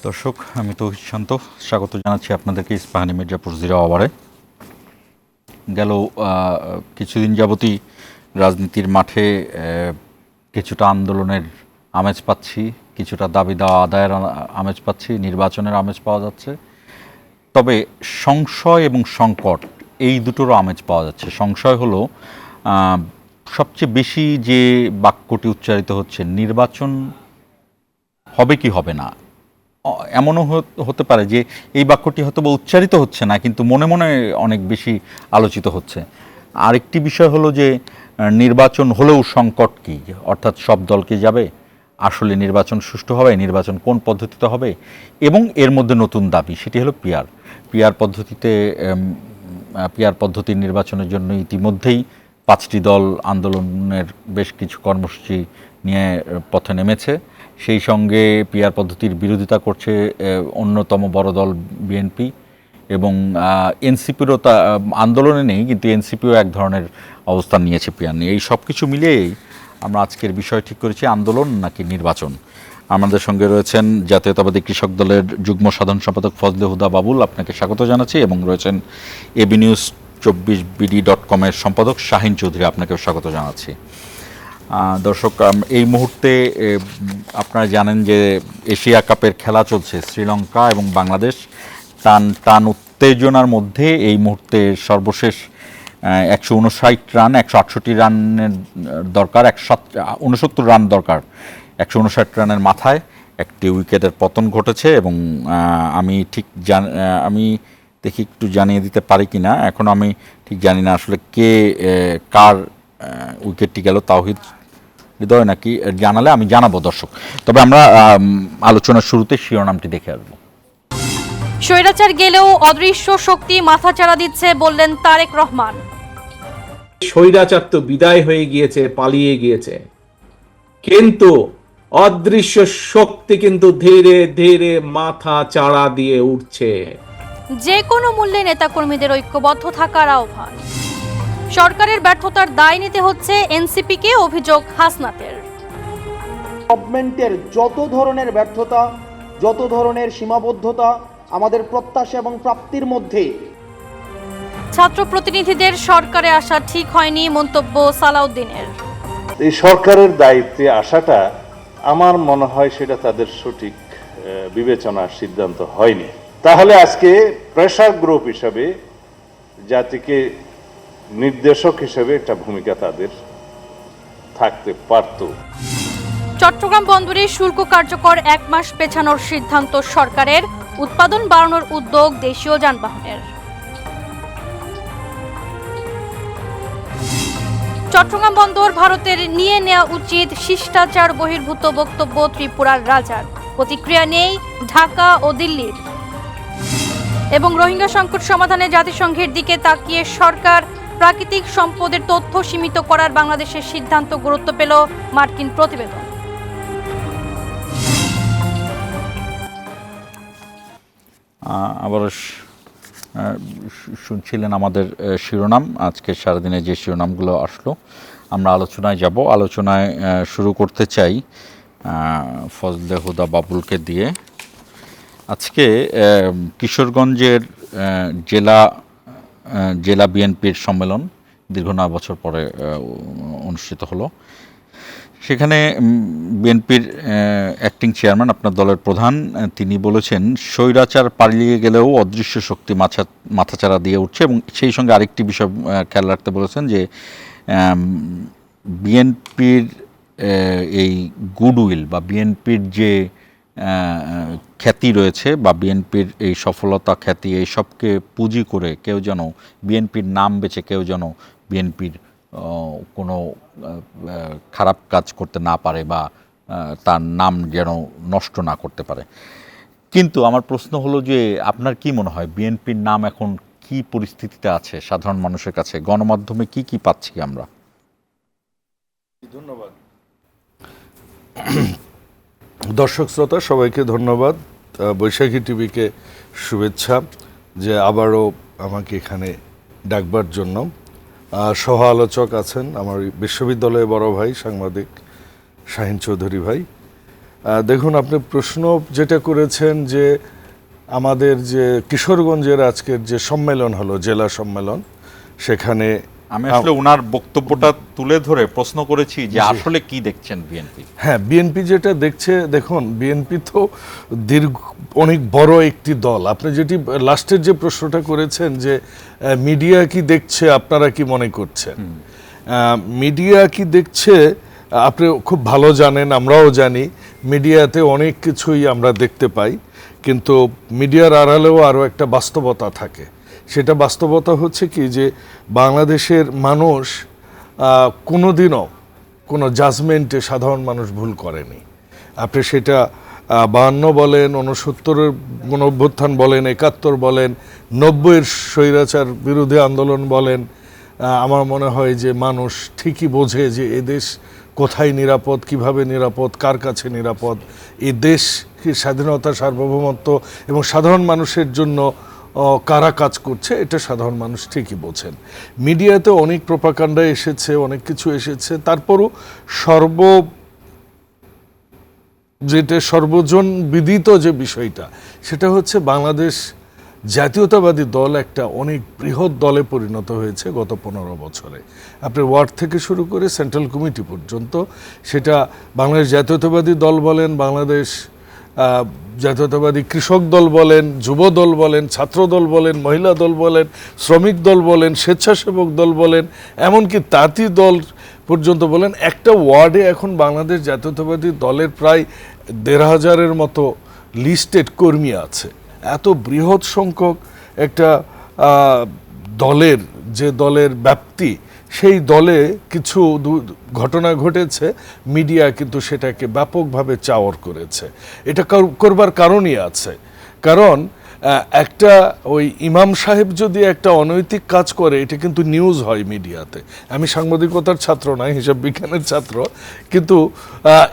দর্শক, আমি তো শান্ত স্বাগত জানাচ্ছি আপনাদেরকে ইস্পাহানি মির্জাপুর জিরো আওয়ারে। গেল কিছুদিন যাবতই রাজনীতির মাঠে কিছুটা আন্দোলনের আমেজ পাচ্ছি, কিছুটা দাবি দেওয়া আদায়ের আমেজ পাচ্ছি, নির্বাচনের আমেজ পাওয়া যাচ্ছে। তবে সংশয় এবং সংকট এই দুটোরও আমেজ পাওয়া যাচ্ছে। সংশয় হলো সবচেয়ে বেশি যে বাক্যটি উচ্চারিত হচ্ছে, নির্বাচন হবে কি হবে না। এমনও হতে পারে যে এই বাক্যটি হয়তো বা উচ্চারিত হচ্ছে না, কিন্তু মনে মনে অনেক বেশি আলোচিত হচ্ছে। আরেকটি বিষয় হলো যে নির্বাচন হলেও সংকট কি, অর্থাৎ সব দলকে যাবে, আসলে নির্বাচন সুষ্ঠু হবে, নির্বাচন কোন পদ্ধতিতে হবে, এবং এর মধ্যে নতুন দাবি, সেটি হলো পিআর পদ্ধতির নির্বাচনের জন্য ইতিমধ্যেই 5টি দল আন্দোলনের বেশ কিছু কর্মসূচি নিয়ে পথে নেমেছে। সেই সঙ্গে পিআর পদ্ধতির বিরোধিতা করছে অন্যতম বড় দল বিএনপি, এবং এনসিপিরও তা আন্দোলনে নেই, কিন্তু এনসিপিও এক ধরনের অবস্থান নিয়েছে পিআর নিয়ে। এই সব কিছু মিলিয়েই আমরা আজকের বিষয় ঠিক করেছি, আন্দোলন নাকি নির্বাচন। আমাদের সঙ্গে রয়েছেন জাতীয়তাবাদী কৃষক দলের যুগ্ম সাধারণ সম্পাদক ফজলে হুদা বাবুল, আপনাকে স্বাগত জানাচ্ছি, এবং রয়েছেন এবি নিউজ 24bd.com-এর সম্পাদক শাহিন চৌধুরী, আপনাকেও স্বাগত জানাচ্ছি। দর্শক, এই মুহূর্তে আপনারা জানেন যে এশিয়া কাপের খেলা চলছে, শ্রীলঙ্কা এবং বাংলাদেশ টান উত্তেজনার মধ্যে এই মুহূর্তে সর্বশেষ 159 রান, 168 রানের দরকার, 169 রান দরকার, 159 রানের মাথায় একটি উইকেটের পতন ঘটেছে। এবং আমি দেখি একটু জানিয়ে দিতে পারি কি না, এখন আমি ঠিক জানি না আসলে কার উইকেটটি গেল, তাওহিদ হৃদয় নাকি, জানালে আমি জানাবো দর্শক। তবে আমরা আলোচনার শুরুতে শিরোনামটি দেখে আসবো। স্বৈরাচার গেলেও অদৃশ্য শক্তি মাথাচাড়া দিচ্ছে, বললেন তারেক রহমান। স্বৈরাচার তো বিদায় হয়ে গিয়েছে, পালিয়ে গিয়েছে, কিন্তু অদৃশ্য শক্তি কিন্তু ধীরে ধীরে মাথা চাড়া দিয়ে উঠছে। যে কোনো মূল্যে নেতাকর্মীদের ঐক্যবদ্ধ থাকার আহ্বান। সরকারের ব্যর্থতার দায় নিতে হচ্ছে এনসিপিকে, অভিযোগ হাসনাতের। গভর্নমেন্টের যত ধরনের ব্যর্থতা, যত ধরনের সীমাবদ্ধতা আমাদের প্রত্যাশা এবং প্রাপ্তির মধ্যে। ছাত্র প্রতিনিধিদের সরকারে আসা ঠিক হয়নি, মন্তব্য সালাউদ্দিনের। এই সরকারের দায়িত্বে আসাটা আমার মনে হয় সেটা তাদের সঠিক বিবেচনার সিদ্ধান্ত হয়নি। তাহলে আজকে প্রেসার গ্রুপ হিসাবে, জাতিকে নির্দেশক হিসেবে একটা ভূমিকা তাদের থাকতে পারত। চট্টগ্রাম বন্দরে শুল্ক কার্যকর 1 মাস পেছানোর সিদ্ধান্ত সরকারের, উৎপাদন বাড়ানোর উদ্যোগ দেশীয় যানবাহনের। চট্টগ্রাম বন্দর ভারতের নিয়ে নেওয়া উচিত, শিষ্টাচার বহির্ভূত বক্তব্য ত্রিপুরার রাজার। প্রতিক্রিয়া নেই ঢাকা ও দিল্লির। এবং রোহিঙ্গা সংকট সমাধানে জাতিসংঘের দিকে তাকিয়ে সরকার, প্রাকৃতিক সম্পদের তথ্য সীমিত করার বাংলাদেশের সিদ্ধান্ত গুরুত্ব পেল, মার্কিন প্রতিবেদন। আবার শুনছিলেন আমাদের শিরোনাম। আজকে সারাদিনে যে শিরোনামগুলো আসলো, আমরা আলোচনায় যাব। আলোচনায় শুরু করতে চাই ফজলে হুদা বাবুলকে দিয়ে। আজকে কিশোরগঞ্জের জেলা বিএনপির সম্মেলন দীর্ঘ 9 বছর পরে অনুষ্ঠিত হলো। সেখানে বিএনপির অ্যাক্টিং চেয়ারম্যান, আপনার দলের প্রধান, তিনি বলেছেন স্বৈরাচার পালিয়ে গেলেও অদৃশ্য শক্তি মাথাচাড়া দিয়ে উঠছে, এবং সেই সঙ্গে আরেকটি বিষয় খেয়াল রাখতে বলেছেন যে বিএনপির এই গুডউইল বা বিএনপির যে খ্যাতি রয়েছে, বা বিএনপির এই সফলতা খ্যাতি, এই সবকে পুঁজি করে কেউ যেন বিএনপির নাম বেচে কেউ যেন বিএনপির কোনো খারাপ কাজ করতে না পারে, বা তার নাম যেন নষ্ট না করতে পারে। কিন্তু আমার প্রশ্ন হলো যে আপনার কি মনে হয় বিএনপির নাম এখন কি পরিস্থিতিতে আছে সাধারণ মানুষের কাছে, গণমাধ্যমে কি পাচ্ছি আমরা? ধন্যবাদ দর্শক শ্রোতা, সবাইকে ধন্যবাদ। বৈশাখী টিভিকে শুভেচ্ছা যে আবারও আমাকে এখানে ডাকবার জন্য। সহ আলোচক আছেন আমার বিশ্ববিদ্যালয়ের বড় ভাই সাংবাদিক শাহিন চৌধুরী ভাই, দেখুন, আপনি প্রশ্ন যেটা করেছেন যে আমাদের যে কিশোরগঞ্জের আজকের যে সম্মেলন হলো, জেলা সম্মেলন, সেখানে আমি আসলে ওনার বক্তব্যটা তুলে ধরে প্রশ্ন করেছি যে আসলে কি দেখছেন বিএনপি। হ্যাঁ, বিএনপি যেটা দেখছে, দেখুন বিএনপি তো অনেক বড় একটি দল। আপনি যেটি লাস্টের যে প্রশ্নটা করেছেন যে মিডিয়া কি দেখছে, আপনারা কি মনে করছেন, মিডিয়া কি দেখছে, আপনি খুব ভালো জানেন, আমরাও জানি মিডিয়াতে অনেক কিছুই আমরা দেখতে পাই, কিন্তু মিডিয়ার আড়ালেও আরও একটা বাস্তবতা থাকে। সেটা বাস্তবতা হচ্ছে কি যে বাংলাদেশের মানুষ কোনোদিনও কোনো জাজমেন্টে সাধারণ মানুষ ভুল করেনি। আপনি সেটা 52 বলেন, 69-এর গণঅভ্যুত্থান বলেন, 71 বলেন, 90-এর স্বৈরাচার বিরোধী আন্দোলন বলেন, আমার মনে হয় যে মানুষ ঠিকই বোঝে যে এদেশ কোথায় নিরাপদ, কিভাবে নিরাপদ, কার কাছে নিরাপদ, এই দেশ কি স্বাধীনতা, সার্বভৌমত্ব এবং সাধারণ মানুষের জন্য কারা কাজ করছে, এটা সাধারণ মানুষ ঠিকই বোঝেন। মিডিয়াতে অনেক প্রোপাগান্ডা এসেছে, অনেক কিছু এসেছে, তারপরও যেটা সর্বজন বিদিত যে বিষয়টা, সেটা হচ্ছে বাংলাদেশ জাতীয়তাবাদী দল একটা অনেক বৃহৎ দলে পরিণত হয়েছে গত 15 বছরে। আপনার ওয়ার্ড থেকে শুরু করে সেন্ট্রাল কমিটি পর্যন্ত, সেটা বাংলাদেশ জাতীয়তাবাদী দল বলেন, বাংলাদেশ জাতীয়তাবাদী কৃষক দল বলেন, যুব দল বলেন, ছাত্র দল বলেন, মহিলা দল বলেন, শ্রমিক দল বলেন, স্বেচ্ছাসেবক দল বলেন, এমনকি তাঁতি দল পর্যন্ত বলেন, একটা ওয়ার্ডে এখন বাংলাদেশ জাতীয়তাবাদী দলের প্রায় 1500-এর মতো লিস্টেড কর্মী আছে। এত বৃহৎ সংখ্যক একটা দলের যে দলের ব্যাপ্তি, সেই দলে কিছু ঘটনা ঘটেছে, মিডিয়া কিন্তু সেটাকে ব্যাপকভাবে চাওয়ার করেছে। এটা করবার কারণই আছে, কারণ একটা ওই ইমাম সাহেব যদি একটা অনৈতিক কাজ করে, এটা কিন্তু নিউজ হয় মিডিয়াতে। আমি সাংবাদিকতার ছাত্র নয়, হিসাব বিজ্ঞানের ছাত্র, কিন্তু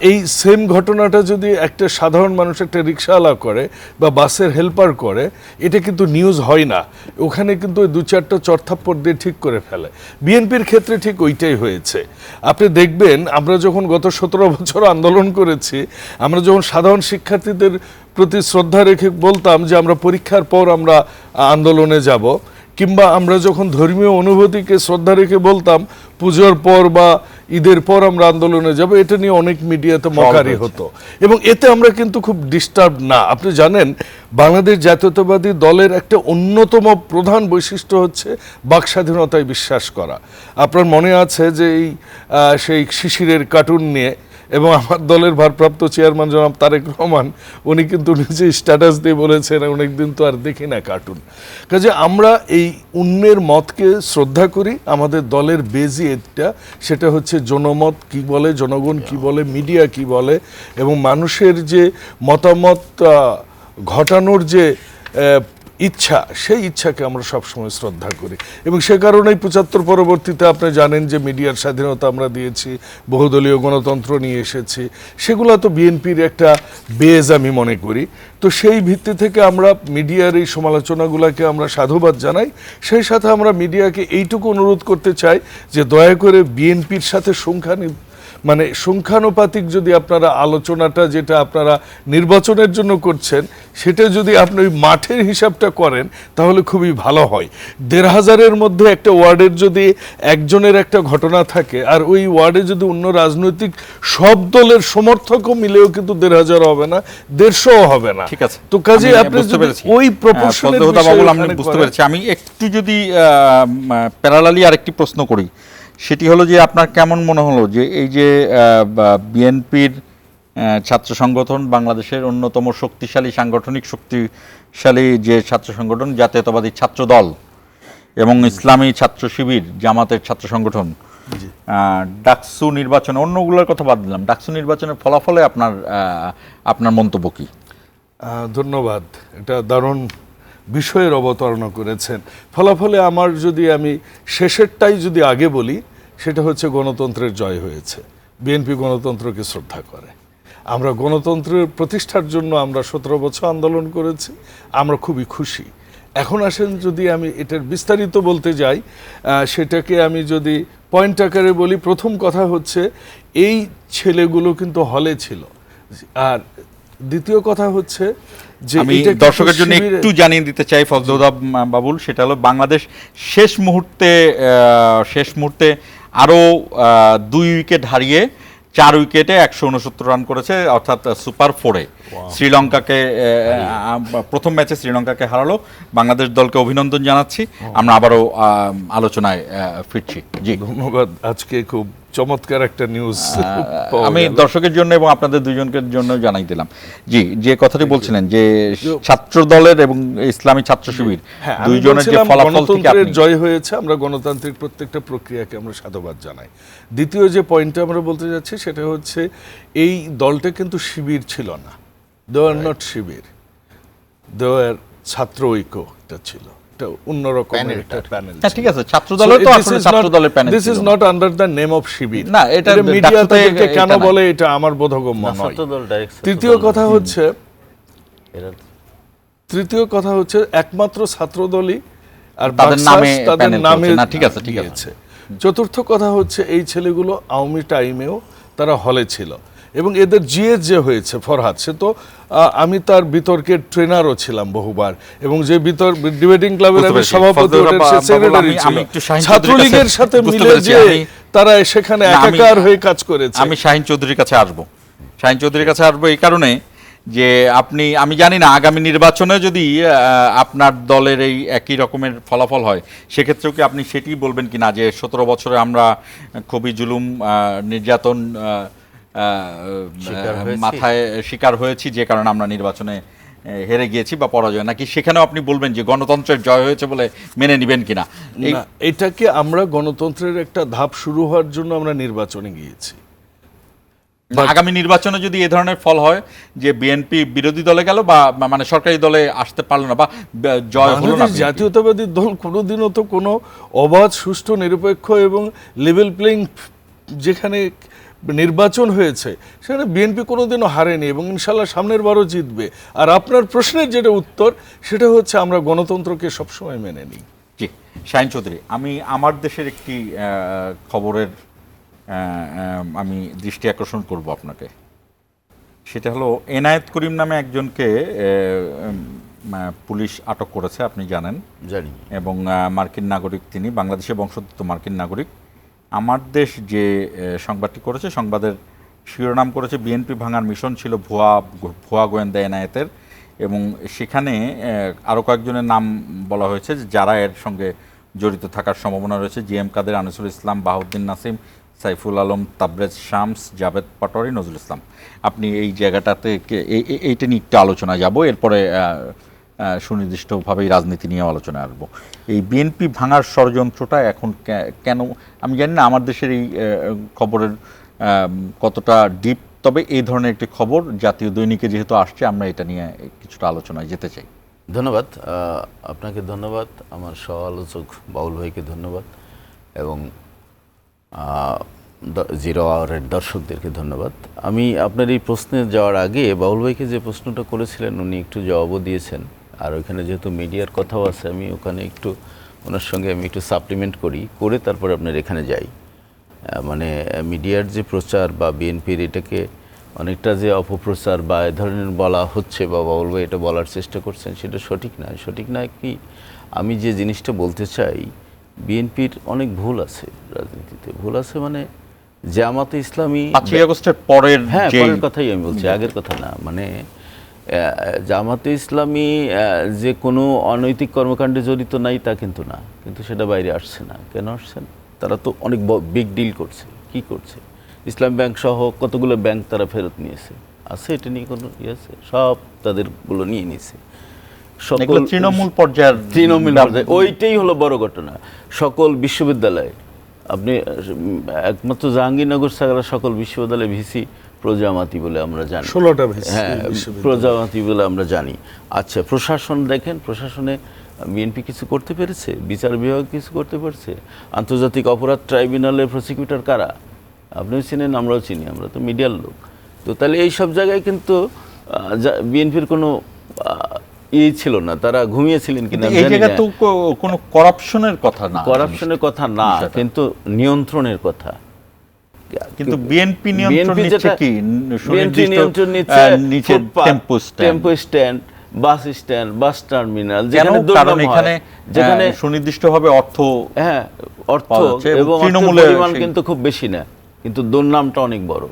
এই সেম ঘটনাটা যদি একটা সাধারণ মানুষ, একটা রিক্সাওয়ালা করে বা বাসের হেল্পার করে, এটা কিন্তু নিউজ হয় না। ওখানে কিন্তু ওই 2-4টা চড়থাপ্পড় দিয়ে ঠিক করে ফেলে। বিএনপির ক্ষেত্রে ঠিক ওইটাই হয়েছে। আপনি দেখবেন, আমরা যখন গত 17 বছর আন্দোলন করেছি, আমরা যখন সাধারণ শিক্ষার্থীদের প্রতি শ্রদ্ধা রেখে বলতাম যে আমরা পরীক্ষার পর আমরা আন্দোলনে যাব, কিংবা আমরা যখন ধর্মীয় অনুভূতিকে শ্রদ্ধা রেখে বলতাম পুজোর পর বা ঈদের পর আমরা আন্দোলনে যাব, এটা নিয়ে অনেক মিডিয়াতে মকারি হতো, এবং এতে আমরা কিন্তু খুব ডিস্টার্ব না। আপনি জানেন, বাংলাদেশ জাতীয়তাবাদী দলের একটা অন্যতম প্রধান বৈশিষ্ট্য হচ্ছে বাক স্বাধীনতায় বিশ্বাস করা। আপনার মনে আছে যে সেই শিশিরের কার্টুন নিয়ে, এবং আমার দলের ভারপ্রাপ্ত চেয়ারম্যান জনাব তারেক রহমান, উনি কিন্তু নিজে স্ট্যাটাস দিয়ে বলেছেন অনেকদিন তো আর দেখি না কার্টুন। কাজে আমরা এই অন্যের মতকে শ্রদ্ধা করি। আমাদের দলের বেজই এটা, সেটা হচ্ছে জনমত কি বলে, জনগণ কি বলে, মিডিয়া কি বলে, এবং মানুষের যে মতামত ঘটানোর যে ইচ্ছা, সেই ইচ্ছাকে আমরা সবসময় শ্রদ্ধা করি। এবং সে কারণেই 75 পরবর্তীতে আপনি জানেন যে মিডিয়ার স্বাধীনতা আমরা দিয়েছি, বহুদলীয় গণতন্ত্র নিয়ে এসেছি, সেগুলো তো বিএনপির একটা বেজ আমি মনে করি। তো সেই ভিত্তি থেকে আমরা মিডিয়ার এই সমালোচনাগুলোকে আমরা সাধুবাদ জানাই। সেই সাথে আমরা মিডিয়াকে এইটুকু অনুরোধ করতে চাই যে দয়া করে বিএনপির সাথে সংখ্যানুপাতিক যদি আপনারা আলোচনাটা, যেটা আপনারা নির্বাচনের জন্য করছেন, সেটা যদি আপনি ওই মাঠের হিসাবটা করেন, তাহলে খুবই ভালো হয়। 1500-এর মধ্যে একটা ওয়ার্ডের যদি একজনের একটা ঘটনা থাকে, আর ওই ওয়ার্ডে যদি অন্য রাজনৈতিক সব দলের সমর্থকও মিলেও কিন্তু 1500 হবে না, 150 হবে না। ঠিক আছে, তো কাজে আপনি ওই প্রপোর্শনের আমি বুঝতে পেরেছি। আমি একটু যদি প্যারালালি আরেকটি প্রশ্ন করি, সেটি হলো যে আপনার কেমন মনে হলো যে এই যে বিএনপির ছাত্র সংগঠন, বাংলাদেশের অন্যতম সাংগঠনিক শক্তিশালী যে ছাত্র সংগঠন জাতীয়তাবাদী ছাত্র দল এবং ইসলামী ছাত্র শিবির, জামাতের ছাত্র সংগঠন, ডাকসু নির্বাচনে, অন্যগুলোর কথা বাদ দিলাম, ডাকসু নির্বাচনের ফলাফলে আপনার মন্তব্য কি? ধন্যবাদ, এটা দারুণ বিষয়ের অবতারণা করেছেন। ফলাফলে আমার যদি আমি শেষেরটাই যদি আগে বলি, সেটা হচ্ছে গণতন্ত্রের জয় হয়েছে। বিএনপি গণতন্ত্রকে শ্রদ্ধা করে। আমরা গণতন্ত্রের প্রতিষ্ঠার জন্য আমরা 17 বছর আন্দোলন করেছি, আমরা খুবই খুশি। এখন আসেন, যদি আমি এটার বিস্তারিত বলতে যাই, সেটাকে আমি যদি পয়েন্ট আকারে বলি, প্রথম কথা হচ্ছে এই ছেলেগুলো কিন্তু হলে ছিল, আর দ্বিতীয় কথা হচ্ছে যে আমি এটা কিন্তু দর্শকের জন্য শিবিরের- একটু জানিয়ে দিতে চাই ফজলুদ্দাহ বাবুল, সেটা হলো বাংলাদেশ শেষ মুহূর্তে আরও 2 উইকেট হারিয়ে 4 উইকেটে 169 রান করেছে, অর্থাৎ সুপার 4-এ শ্রীলঙ্কাকে প্রথম ম্যাচে শ্রীলঙ্কাকে হারালো। বাংলাদেশ দলকে অভিনন্দন জানাচ্ছি। আমরা আবারও আলোচনায় ফিরছি। জি, ধন্যবাদ। আজকে খুব চমৎকার একটা নিউজ আমি দর্শকের জন্য এবং আপনাদের দুজনকে জন্য জানাই দিলাম। জি, যে কথাটি বলছিলেন যে ছাত্র দলের এবং ইসলামী ছাত্র শিবির দুইজনের যে ফলাফল থেকে গণতন্ত্রের আপনি জয় হয়েছে, আমরা গণতান্ত্রিক প্রত্যেকটা প্রক্রিয়াকে আমরা সাধুবাদ জানাই। দ্বিতীয় যে পয়েন্টটা আমরা বলতে যাচ্ছি সেটা হচ্ছে এই দলটা কিন্তু শিবির ছিল না, দে আর নট শিবির, দে আর ছাত্র ঐক্যটা ছিল, এটা অন্যরকমের একটা প্যানেল। হ্যাঁ, ঠিক আছে, ছাত্র দলের তো আসলে ছাত্র দলের panel this is not under the name of Shibir. না, এটা মিডিয়া ডাকতে তাদেরকে কেন এটা না। বলে এটা আমার বোধগম্য নয়। ছাত্রদল ডাইরেক্ট তৃতীয় কথা হচ্ছে এরা তৃতীয় কথা হচ্ছে একমাত্র ছাত্রদলই আর তাদের বাকশাস নামে তাদের প্যানেল নামে করছে। না, ঠিক আছে, ঠিক আছে। দিয়েছে। চতুর্থ কথা হচ্ছে এই ছেলেগুলো আওয়ামী টাইমেও তারা হলে ছিল এবং এদের জিএস যে হয়েছে ফরহাদ, সে তো আমি তার বিতর্কের ট্রেনারও ছিলাম বহুবার, এবং যে ডিবেটিং ক্লাবের বুঝতে আমি পেরেছি। সভাপতি, ফজলুর ওটার সে বাবু, সেক্রেটারি আমি ছিল। একটু শাহিন ছাত্রলীগের চৌধুরীর সাথে কাছে বুঝতে মিলে পেরেছি, যে আমি- তারা সেখানে না, আমি- একাকার হয়ে কাজ করেছে। আমি শাহিন চৌধুরীর কাছে আসবো। শাহিন চৌধুরীর কাছে আসবো এই কারণে যে আমি জানি না আগামী নির্বাচনে যদি আপনার দলের এই একই রকমের ফলাফল হয়, সেক্ষেত্রেও কি আপনি সেটি বলবেন কিনা যে 17 বছরে আমরা খুবই জুলুম নির্যাতন মাথায় শিকার হয়েছি, যে কারণে আমরা নির্বাচনে হেরে গিয়েছি বা পরাজয়, নাকি সেখানেও আপনি বলবেন যে গণতন্ত্রের জয় হয়েছে বলে মেনে নেবেন কিনা? না, এটাকে আমরা গণতন্ত্রের একটা ধাপ শুরু হওয়ার জন্য আমরা নির্বাচনে গিয়েছি। আগামী নির্বাচনে যদি এ ধরনের ফল হয় যে বিএনপি বিরোধী দলে গেল বা মানে সরকারি দলে আসতে পারলো না বা জয় হলো না, বাংলাদেশ জাতীয়তাবাদী দল কোনোদিনও তো কোনো অবাধ, সুষ্ঠু, নিরপেক্ষ এবং লেভেল প্লেইং যেখানে নির্বাচন হয়েছে সেখানে বিএনপি কোনোদিনও হারেনি এবং ইনশাল্লাহ সামনের বারও জিতবে। আর আপনার প্রশ্নের যেটা উত্তর সেটা হচ্ছে আমরা গণতন্ত্রকে সবসময় মেনে নিই। জি, শাহিন চৌধুরী, আমি আমার দেশের একটি খবরের আমি দৃষ্টি আকর্ষণ করব আপনাকে। সেটা হলো এনায়েত করিম নামে একজনকে পুলিশ আটক করেছে, আপনি জানেন, জানি। এবং মার্কিন নাগরিক, তিনি বাংলাদেশে বংশোদ্ভূত মার্কিন নাগরিক। আমার দেশ যে সংবাদটি করেছে, সংবাদের শিরোনাম করেছে বিএনপি ভাঙার মিশন ছিল ভুয়া গোয়েন্দা এনায়েতের, এবং সেখানে আরও কয়েকজনের নাম বলা হয়েছে যারা এর সঙ্গে জড়িত থাকার সম্ভাবনা রয়েছে: জিএম কাদের, আনিসুল ইসলাম, বাহাউদ্দিন নাসিম, সাইফুল আলম, তাবরেজ শামস, জাভেদ পাটোয়ারি, নজরুল ইসলাম। আপনি এই জায়গাটাতে এইটা নিয়ে একটু আলোচনায় যাব, এরপরে সুনির্দিষ্টভাবেই রাজনীতি নিয়ে আলোচনায় আসবো। এই বিএনপি ভাঙার ষড়যন্ত্রটা এখন কেন, আমি জানি না আমার দেশের এই খবরের কতটা ডিপ, তবে এই ধরনের একটি খবর জাতীয় দৈনিকে যেহেতু আসছে, আমরা এটা নিয়ে কিছুটা আলোচনায় যেতে চাই। ধন্যবাদ আপনাকে, ধন্যবাদ আমার সহ-আলোচক বাউল ভাইকে ধন্যবাদ, এবং জিরো আওয়ারের দর্শকদেরকে ধন্যবাদ। আমি আপনার এই প্রশ্নে যাওয়ার আগে বাউল ভাইকে যে প্রশ্নটা করেছিলেন উনি একটু জবাবও দিয়েছেন, আর ওইখানে যেহেতু মিডিয়ার কথাও আছে আমি ওখানে একটু ওনার সঙ্গে আমি একটু সাপ্লিমেন্ট করে তারপরে আপনার এখানে যাই। মানে মিডিয়ার যে প্রচার বা বিএনপির এটাকে অনেকটা যে অপপ্রচার বা এ ধরনের বলা হচ্ছে বা বাউল ভাই এটা বলার চেষ্টা করছেন, সেটা সঠিক নয়। সঠিক নয় কি, আমি যে জিনিসটা বলতে চাই, বিএনপির অনেক ভুল আছে, রাজনীতিতে ভুল আছে, মানে জামাতে ইসলামী 5ই আগস্টের পরের, হ্যাঁ পরের কথাই আমি বলছি, আগের কথা না। মানে জামাতে ইসলামী যে কোনো অনৈতিক কর্মকাণ্ডে জড়িত নাই তা কিন্তু না, কিন্তু সেটা বাইরে আসছে না। কেন আসছে না? তারা তো অনেক বিগ ডিল করছে। কি করছে? ইসলাম ব্যাংক সহ কতগুলো ব্যাংক তারা ফেরত নিয়েছে, আছে এটা নিয়ে কোনো ইয়ে আছে? সব তাদেরগুলো নিয়ে নিয়েছে। সকল তৃণমূল পর্যায়ের, ওইটাই হলো বড় ঘটনা। সকল বিশ্ববিদ্যালয়ে আপনি একমাত্র জাহাঙ্গীরনগর ছাড়া সকল বিশ্ববিদ্যালয়ে ভিসি প্রজামাতি বলে আমরা জানি, 16টা ভিসি হ্যাঁ প্রজামাতি বলে আমরা জানি। আচ্ছা, প্রশাসন দেখেন, প্রশাসনে বিএনপি কিছু করতে পেরেছে? বিচার বিভাগ কিছু করতে পারছে? আন্তর্জাতিক অপরাধ ট্রাইব্যুনালের প্রসিকিউটর কারা? আপনিও চিনেন, আমরাও চিনি, আমরা তো মিডিয়ার লোক। তো তাহলে এই সব জায়গায় কিন্তু বিএনপির কোনো ছিল না, তারা ঘুমিয়েছিলেন কিনা এই জায়গায় তো কোনো করাপশনের কথা না, করাপশনের কথা না, কিন্তু নিয়ন্ত্রণের কথা। কিন্তু বিএনপি নিয়ন্ত্রণ BNP নিচ্ছে যেটা- কি বিএনপি নিয়ন্ত্রণ নিচ্ছে নিচে tempo stand, bus stand, bus terminal, কেন? যেখানে কারণ দুর্নাম হয়, এখানে যেখানে সুনির্দিষ্টভাবে অর্থ হ্যাঁ অর্থ পাওয়া যাচ্ছে এবং এবং অর্থের তৃণমূলের পরিমাণ সেই- কিন্তু খুব বেশি না, কিন্তু দুর্নামটা অনেক বড়।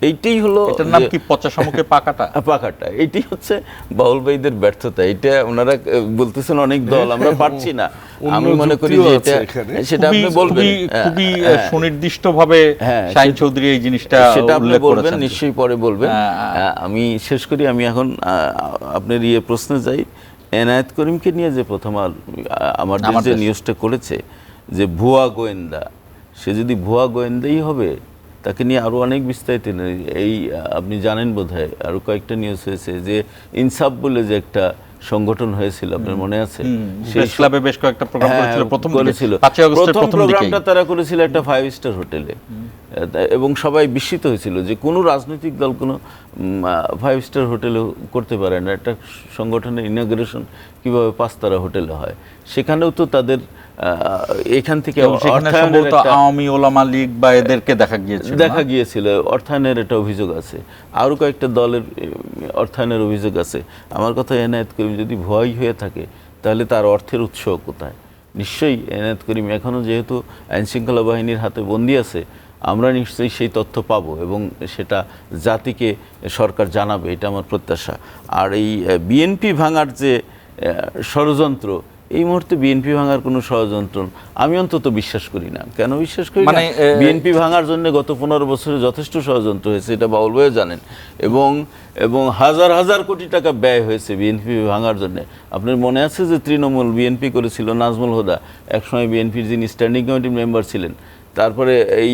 এইটাই হলো এটার নাম যে- কি পচা শামুকে পাকাটা? পাকাটা। এইটি হচ্ছে বাউল ভাইদের ব্যর্থতা। এটা ওনারা বলতেছেন অনেক দল আমরা পারছি না, আমি মনে করি যে যুক্তিও এটা আছে এখানে। সেটা আপনি বলবেন খুবই সুনির্দিষ্টভাবে হ্যাঁ, শাহিন চৌধুরী এই জিনিসটা সেটা আপনি উল্লেখ বলবেন, করেছেন। নিশ্চয়ই পরে বলবেন। আমি শেষ করি, আমি এখন আপনার প্রশ্নে যাই। এনায়েত করিমকে নিয়ে যে প্রথম আমার যে নিউজটা করেছে যে ভুয়া গোয়েন্দা, সে যদি ভুয়া গোয়েন্দাই হবে তাকে নিয়ে আরো অনেক বিস্তারিত এই আপনি জানেন বোধহয় আরো কয়েকটা নিউজ হয়েছে যে ইনসাফ বলে যে একটা সংগঠন হয়েছিল, আপনার মনে আছে? প্রেস ক্লাবে বেশ কয়েকটা প্রোগ্রাম করেছিল প্রথম দিকে, করেছিল। 5 আগস্টের প্রথম প্রথম প্রোগ্রামটা দিকেই। তারা করেছিল একটা 5 স্টার হোটেলে, এবং সবাই বিস্মিত হয়েছিল যে কোনো রাজনৈতিক দল কোনো 5 স্টার হোটেলে করতে পারে না, একটা সংগঠনের ইনগ্রেশন কিভাবে 5 তারা হোটেলে হয়। সেখানেও তো তাদের এখান থেকে এবং সেখানে অর্থায়নের সম্ভবত একটা- আওয়ামী ওলামা লীগ বা এদেরকে দেখা গিয়েছিল না? দেখা গিয়েছিল অর্থায়নের একটা অভিযোগ আছে, আরও কয়েকটা দলের অর্থায়নের অভিযোগ আছে। আমার কথা, এনায়েত করিম যদি ভয় হয়ে থাকে তাহলে তার অর্থের উৎস কোথায়? নিশ্চয়ই এনায়েত করিম এখনও যেহেতু আইনশৃঙ্খলা বাহিনীর হাতে বন্দী আছে, আমরা নিশ্চয়ই সেই তথ্য পাবো এবং সেটা জাতিকে সরকার জানাবে, এটা আমার প্রত্যাশা। আর এই বিএনপি ভাঙার যে ষড়যন্ত্র, এই মুহূর্তে বিএনপি ভাঙার কোনো ষড়যন্ত্র আমি অন্তত বিশ্বাস করি না। কেন বিশ্বাস করি না? বিএনপি ভাঙার জন্য গত 15 বছরে যথেষ্ট ষড়যন্ত্র হয়েছে, এটা বাউল ভাইও জানেন, এবং হাজার হাজার কোটি টাকা ব্যয় হয়েছে বিএনপি ভাঙার জন্য। আপনার মনে আছে যে তৃণমূল বিএনপি করেছিল, নাজমুল হুদা একসময় বিএনপির যিনি স্ট্যান্ডিং কমিটির মেম্বার ছিলেন, তারপরে এই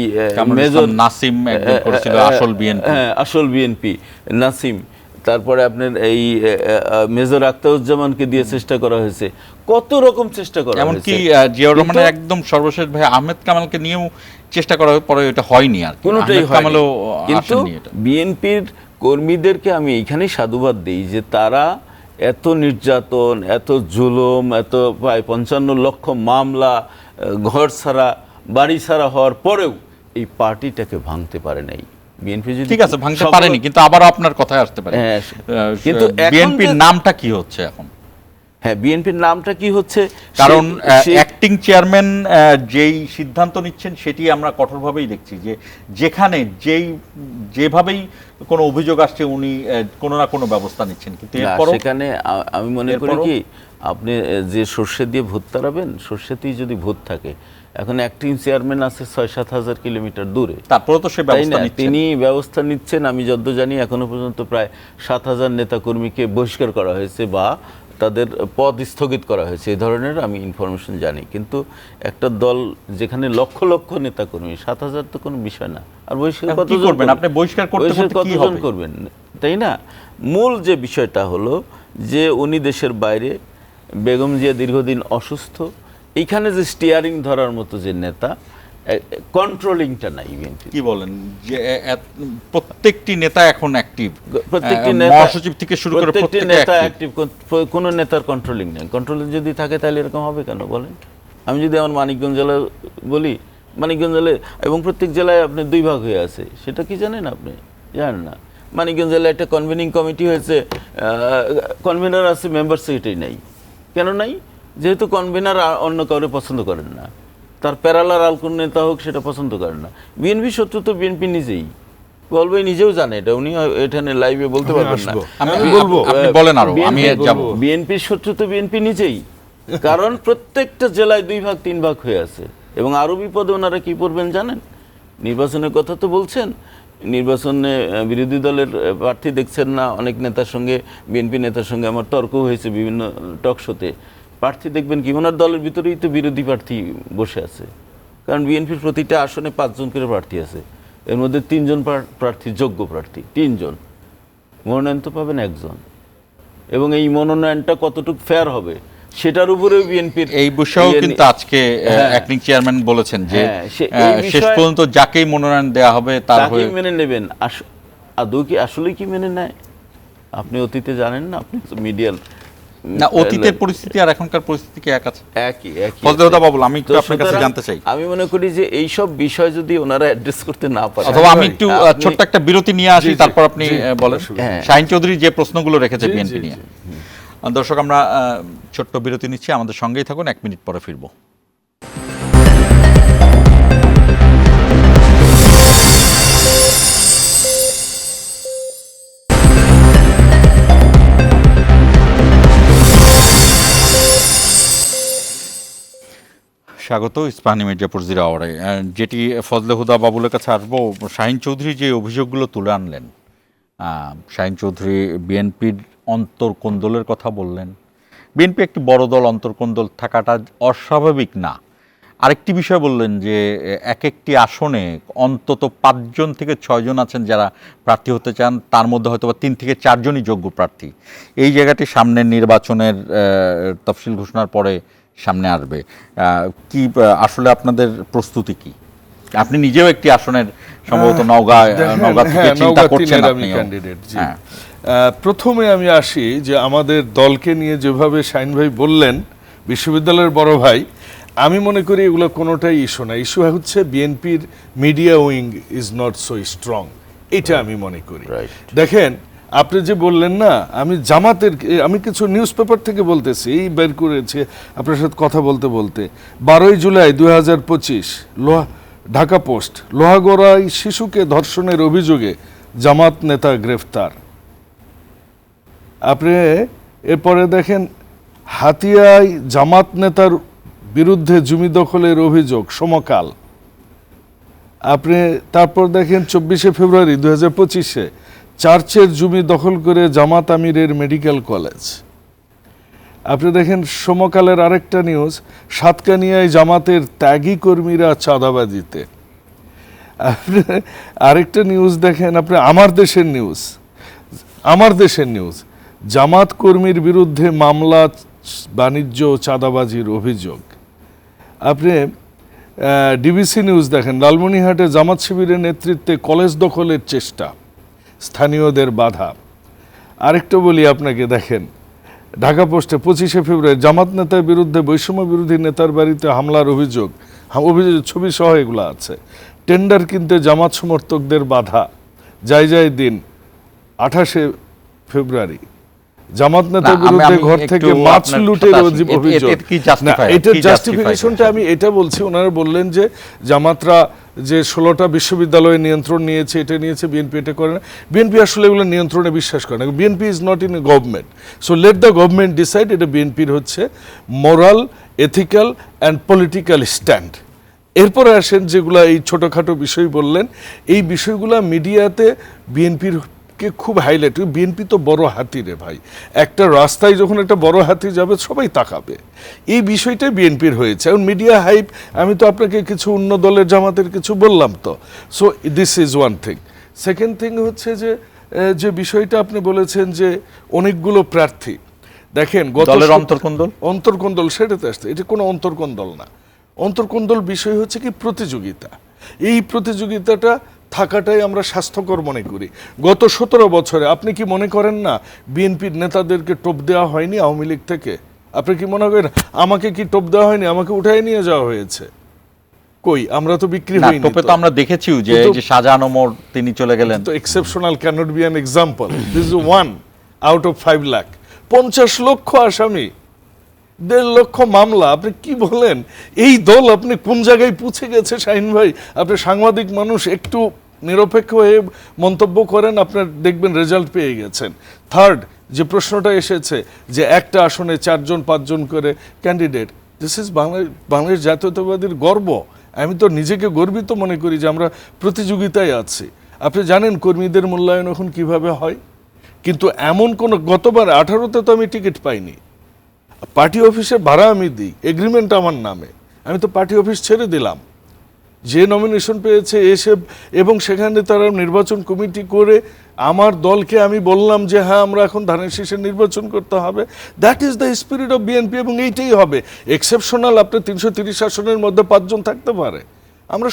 মেজর নাসিম একজন করেছিল আসল বিএনপি, হ্যাঁ আসল বিএনপি নাসিম, তারপরে আপনার এই মেজর আখতারুজ্জামানকে দিয়ে চেষ্টা করা হয়েছে, কত রকম চেষ্টা করা হয়েছে। এমনকি জিয়াউর রহমানের একদম সর্বশেষ ভাই আহমেদ কামালকে নিয়েও চেষ্টা করা পরে এটা হয়নি আর কি। কোনোটাই আহমেদ কামালও হয়নি। কিন্তু আসেননি এটা। বিএনপির কর্মীদেরকে আমি এইখানেই সাধুবাদ দিই যে তারা এত নির্যাতন, এত জুলুম, এত প্রায় 55 লক্ষ মামলা, ঘর ছাড়া বাড়ি ছাড়া হওয়ার পরেও এই পার্টিটাকে ভাঙতে পারে নাই। বিএনপি যদি ঠিক আছে ভাঙতে পারেনি, কিন্তু আবারও আপনার কথায় আসতে পারে। হ্যাঁ, কিন্তু এখন বিএনপির যে- নামটা কি হচ্ছে এখন? হ্যাঁ, বিএনপির নামটা কি হচ্ছে? কারণ সে- অ্যাক্টিং চেয়ারম্যান যেই সিদ্ধান্ত নিচ্ছেন সেটি আমরা কঠোরভাবেই দেখছি, যে যেখানে যেভাবেই কোনো অভিযোগ আসছে উনি কোনো না কোনো ব্যবস্থা নিচ্ছেন, কিন্তু না, এরপরও সেখানে আমি মনে করি এরপরও- কি আপনি যে সর্ষে দিয়ে ভূত তাড়াবেন, সর্ষেতেই যদি ভূত থাকে। এখন অ্যাক্টিং চেয়ারম্যান আছে 6-7 হাজার কিলোমিটার দূরে, তারপরেও তো সে তাই ব্যবস্থা না? নিচ্ছেন। তিনি ব্যবস্থা নিচ্ছেন। আমি যত জানি এখনো পর্যন্ত প্রায় 7,000 নেতাকর্মীকে বহিষ্কার করা হয়েছে বা তাদের পদ স্থগিত করা হয়েছে, এই ধরনের আমি ইনফরমেশন জানি। কিন্তু একটা দল যেখানে লক্ষ লক্ষ নেতাকর্মী, 7,000 তো কোনো বিষয় না। আর বহিষ্কার এখন কি কতজন করবেন? আপনি বহিষ্কার করতে করতে কি কতজন হবে? করবেন, তাই না? মূল যে বিষয়টা হলো যে উনি দেশের বাইরে, বেগম জিয়া দীর্ঘদিন অসুস্থ, এইখানে যে স্টিয়ারিং ধরার মতো যে নেতা, কন্ট্রোলিংটা নাই বিএনপি। কি বলেন যে প্রত্যেকটি নেতা এখন অ্যাক্টিভ, প্রত্যেকটি নেতা, মহাসচিব থেকে শুরু করে প্রত্যেকটি প্রত্যেকটা নেতা অ্যাক্টিভ। অ্যাক্টিভ, কোনো নেতার কন্ট্রোলিং নেই। কন্ট্রোলিং যদি থাকে তাহলে এরকম হবে কেন বলেন? আমি যদি আমার মানিকগঞ্জ জেলা বলি, মানিকগঞ্জ জেলায় এবং প্রত্যেক জেলায় আপনি 2 ভাগ হয়ে আছে, সেটা কি জানেন? আপনি জানেন না। মানিকগঞ্জ জেলায় একটা কনভেনিং কমিটি হয়েছে, কনভেনার আছে, মেম্বার সেক্রেটারি নাই। কেন নাই? যেহেতু কনভেনার অন্য কাউরে পছন্দ করেন না, তার প্যারালার আর কোন নেতা হোক সেটা পছন্দ করেন না। বিএনপি শত্রু তো বিএনপি নিজেই, বলবে নিজেও জানে এটা, উনি এখানে লাইভে বলতে পারবেন না। আমি বলবো, আপনি বলেন আরো, আমি যাব। বিএনপির শত্রু তো বিএনপি নিজেই, কারণ প্রত্যেকটা জেলায় 2 ভাগ 3 ভাগ হয়ে আছে। এবং আরো বিপদে ওনারা কি করবেন জানেন? নির্বাচনের কথা তো বলছেন, নির্বাচনে বিরোধী দলের প্রার্থী দেখছেন না, অনেক নেতার সঙ্গে, বিএনপি নেতার সঙ্গে আমার তর্ক হয়েছে বিভিন্ন টক শোতে। প্রার্থী দেখবেন কি ওনার দলের ভিতরেই তো বিরোধী প্রার্থী বসে আছে, কারণ বিএনপির প্রতিটা আসনে 5 জন করে প্রার্থী আছে, এর মধ্যে 3 জন প্রার্থী যোগ্য প্রার্থী, 3 জন। মনোনয়ন তো পাবেন 1 জন, এবং এই মনোনয়নটা কতটুকু ফেয়ার হবে সেটার উপরেও বিএনপির এই বিষয়েও কিন্তু আজকে অ্যাক্টিং চেয়ারম্যান বলেছেন যে এই শেষ বিষয়ে- পর্যন্ত যাকেই মনোনয়ন দেওয়া হবে তার তাকেই হয়ে মেনে নেবেন। আদৌ কি আসলে কি মেনে নেয়? আপনি অতীতে জানেন না, আপনি তো মিডিয়ার না, অতীতের পরিস্থিতি আর এখনকার পরিস্থিতি কি এক আছে? একই ফজলে হুদা বাবুল, আমি একটু তো আপনার কাছে সুতরাং জানতে চাই। আমি মনে করি যে এইসব বিষয় যদি ওনারা অ্যাড্রেস করতে না পারে, অথবা আমি একটু ছোট্ট একটা বিরতি নিয়ে আসি, জি, জি, তারপর আপনি জি, বলেন। হ্যাঁ। শাহিন চৌধুরী যে প্রশ্নগুলো রেখেছে জি, বিএনপি জি, নিয়ে। জি। দর্শক, আমরা ছোট্ট বিরতি নিচ্ছি, আমাদের সঙ্গেই থাকুন, 1 মিনিট পরে ফিরবো। স্বাগত ইস্পাহানি মির্জাপুর জিরো আওয়ারে। যেটি ফজলে হুদা বাবুলের কাছে আসবো, শাহিন চৌধুরী যে অভিযোগগুলো তুলে আনলেন, শাহিন চৌধুরী বিএনপির অন্তর্কোন্দলের কথা বললেন। বিএনপি একটি বড় দল, অন্তর্কোন্দল থাকাটা অস্বাভাবিক না। আরেকটি বিষয় বললেন যে এক একটি আসনে অন্তত 5 জন থেকে 6 জন আছেন যারা প্রার্থী হতে চান, তার মধ্যে হয়তো 3 থেকে 4 জনই যোগ্য প্রার্থী। এই জায়গাটি সামনের নির্বাচনের তফসিল ঘোষণার পরে সামনে আসবে। কি আসলে আপনাদের প্রস্তুতি কি? আপনি নিজেও একটি আসনের সম্ভবত নওগাঁ থেকে চিন্তা করছেন আপনি। ক্যান্ডিডেট। প্রথমে আমি আসি যে আমাদের দলকে নিয়ে যেভাবে শাহিন ভাই বললেন, বিশ্ববিদ্যালয়ের বড় ভাই, আমি মনে করি এগুলো কোনোটাই ইস্যু না। ইস্যু হচ্ছে বিএনপির media wing is not so strong, এটা আমি মনে করি। দেখেন, আপনি যে বললেন না, আমি জামাতের, আমি কিছু নিউজ পেপার থেকে বলতেছি, এই বের করেছে আপনার সাথে কথা বলতে বলতে। 12 জুলাই 2025 ঢাকা পোস্ট, লোহাগড়ায় শিশুকে ধর্ষণের অভিযোগে জামাত নেতা গ্রেফতার। আপনি এরপরে দেখেন, হাতিয়ায় জামাত নেতার বিরুদ্ধে জমি দখলের অভিযোগ, সমকাল। আপনি তারপর দেখেন 24 ফেব্রুয়ারি 2025 চার্চের জমি দখল করে জামাত আমিরের মেডিকেল কলেজ। আপনি দেখেন সমকালের আরেকটা নিউজ, সাতকানিয়ায় জামাতের ত্যাগী কর্মীরা চাঁদাবাজিতে। আরেকটা নিউজ দেখেন আপনি, আমার দেশের নিউজ, জামাত কর্মীর বিরুদ্ধে মামলা, বাণিজ্য চাঁদাবাজির অভিযোগ। আপনি ডিবিসি নিউজ দেখেন, লালমনিরহাটে জামাত শিবিরের নেতৃত্বে কলেজ দখলের চেষ্টা, স্থানীয়দের বাধা। আরেকটা বলি আপনাকে, দেখেন ঢাকা পোস্টে 25 ফেব্রুয়ারি জামাত নেতার বিরুদ্ধে বৈষম্য বিরোধী নেতার বাড়িতে হামলার অভিযোগ, ছবি সহ এগুলো আছে। টেন্ডার কিনতে জামাত সমর্থকদের বাধা, যাই দিন 28 ফেব্রুয়ারি জামাত নেতার বিরুদ্ধে ঘর থেকে মাছ লুটের অভিযোগ। না, এটার জাস্টিফিকেশনটা আমি এটা বলছি, ওনারা বললেন যে জামাতরা যে 16টা বিশ্ববিদ্যালয়ে নিয়ন্ত্রণ নিয়েছে, এটা নিয়েছে, বিএনপি এটা করে না। বিএনপি আসলে এগুলো নিয়ন্ত্রণে বিশ্বাস করে না। BNP is not in a government, so let the government decide. এটা বিএনপির হচ্ছে moral, ethical and political stand. এরপরে আসেন যেগুলো এই ছোটোখাটো বিষয় বললেন, এই বিষয়গুলো মিডিয়াতে বিএনপির খুব হাইলাইট। বিএনপি তো বড় হাতি রে ভাই, একটা রাস্তায় যখন একটা বড় হাতি যাবে সবাই তাকাবে। এই বিষয়টাই বিএনপির হয়েছে। এখন মিডিয়া হাইপ, আমি তো আপনাকে কিছু অন্য দলের জামাতের কিছু বললাম তো। So this is one thing. Second thing হচ্ছে যে বিষয়টা আপনি বলেছেন যে অনেকগুলো প্রার্থী, দেখেন অন্তর্কোন্দল, সেটাতে আসছে, এটা কোনো অন্তর্কোন্দল না। অন্তর্কোন্দল বিষয় হচ্ছে কি প্রতিযোগিতা। এই প্রতিযোগিতাটা থাকাটাই আমরা স্বাস্থ্যকর মনে করি। গত 17 বছরে আপনি কি মনে করেন না বিএনপির নেতাদেরকে টোপ দেওয়া হয়নি আওয়ামী লীগ থেকে? আপনি কি মনে করেন আমাকে কি টোপ দেওয়া হয়নি? আমাকে উঠাই নিয়ে যাওয়া হয়েছে। কই, আমরা তো বিক্রি হইনি। টোপে তো আমরা দেখেছি যে শাহজাহান ওমর তিনি চলে গেলেন। তো exceptional cannot be an example. This is 1 out of 5 lakh. 50 লক্ষ আসামি, 1.5 লক্ষ মামলা। আপনি কি বলেন? এই দল আপনি কোন জায়গায় পৌঁছে গেছে শাহিন ভাই? আপনি সাংবাদিক মানুষ, একটু নিরপেক্ষ হয়ে মন্তব্য করেন, আপনার দেখবেন রেজাল্ট পেয়ে গেছেন। থার্ড যে প্রশ্নটা এসেছে যে একটা আসনে 4 জন 5 জন করে ক্যান্ডিডেট, দিস ইজ বাংলাদেশ জাতীয়তাবাদীর গর্ব। আমি তো নিজেকে গর্বিত মনে করি যে আমরা প্রতিযোগিতায় আছি। আপনি জানেন কর্মীদের মূল্যায়ন এখন কিভাবে হয়, কিন্তু এমন কোনো, গতবার 18তে তো আমি টিকিট পাইনি। পার্টি অফিসে ভাড়া আমি দিই, এগ্রিমেন্ট আমার নামে, আমি তো পার্টি অফিস ছেড়ে দিলাম। যে নমিনেশন পেয়েছে এসে, এবং সেখানে তারা নির্বাচন কমিটি করে আমার দলকে আমি বললাম যে হ্যাঁ আমরা এখন ধানের শীষে নির্বাচন করতে হবে। That is the spirit of BNP, এবং এইটাই হবে। এক্সেপশনাল আপনি 330 আসনের মধ্যে 5 জন থাকতে পারে। আমরা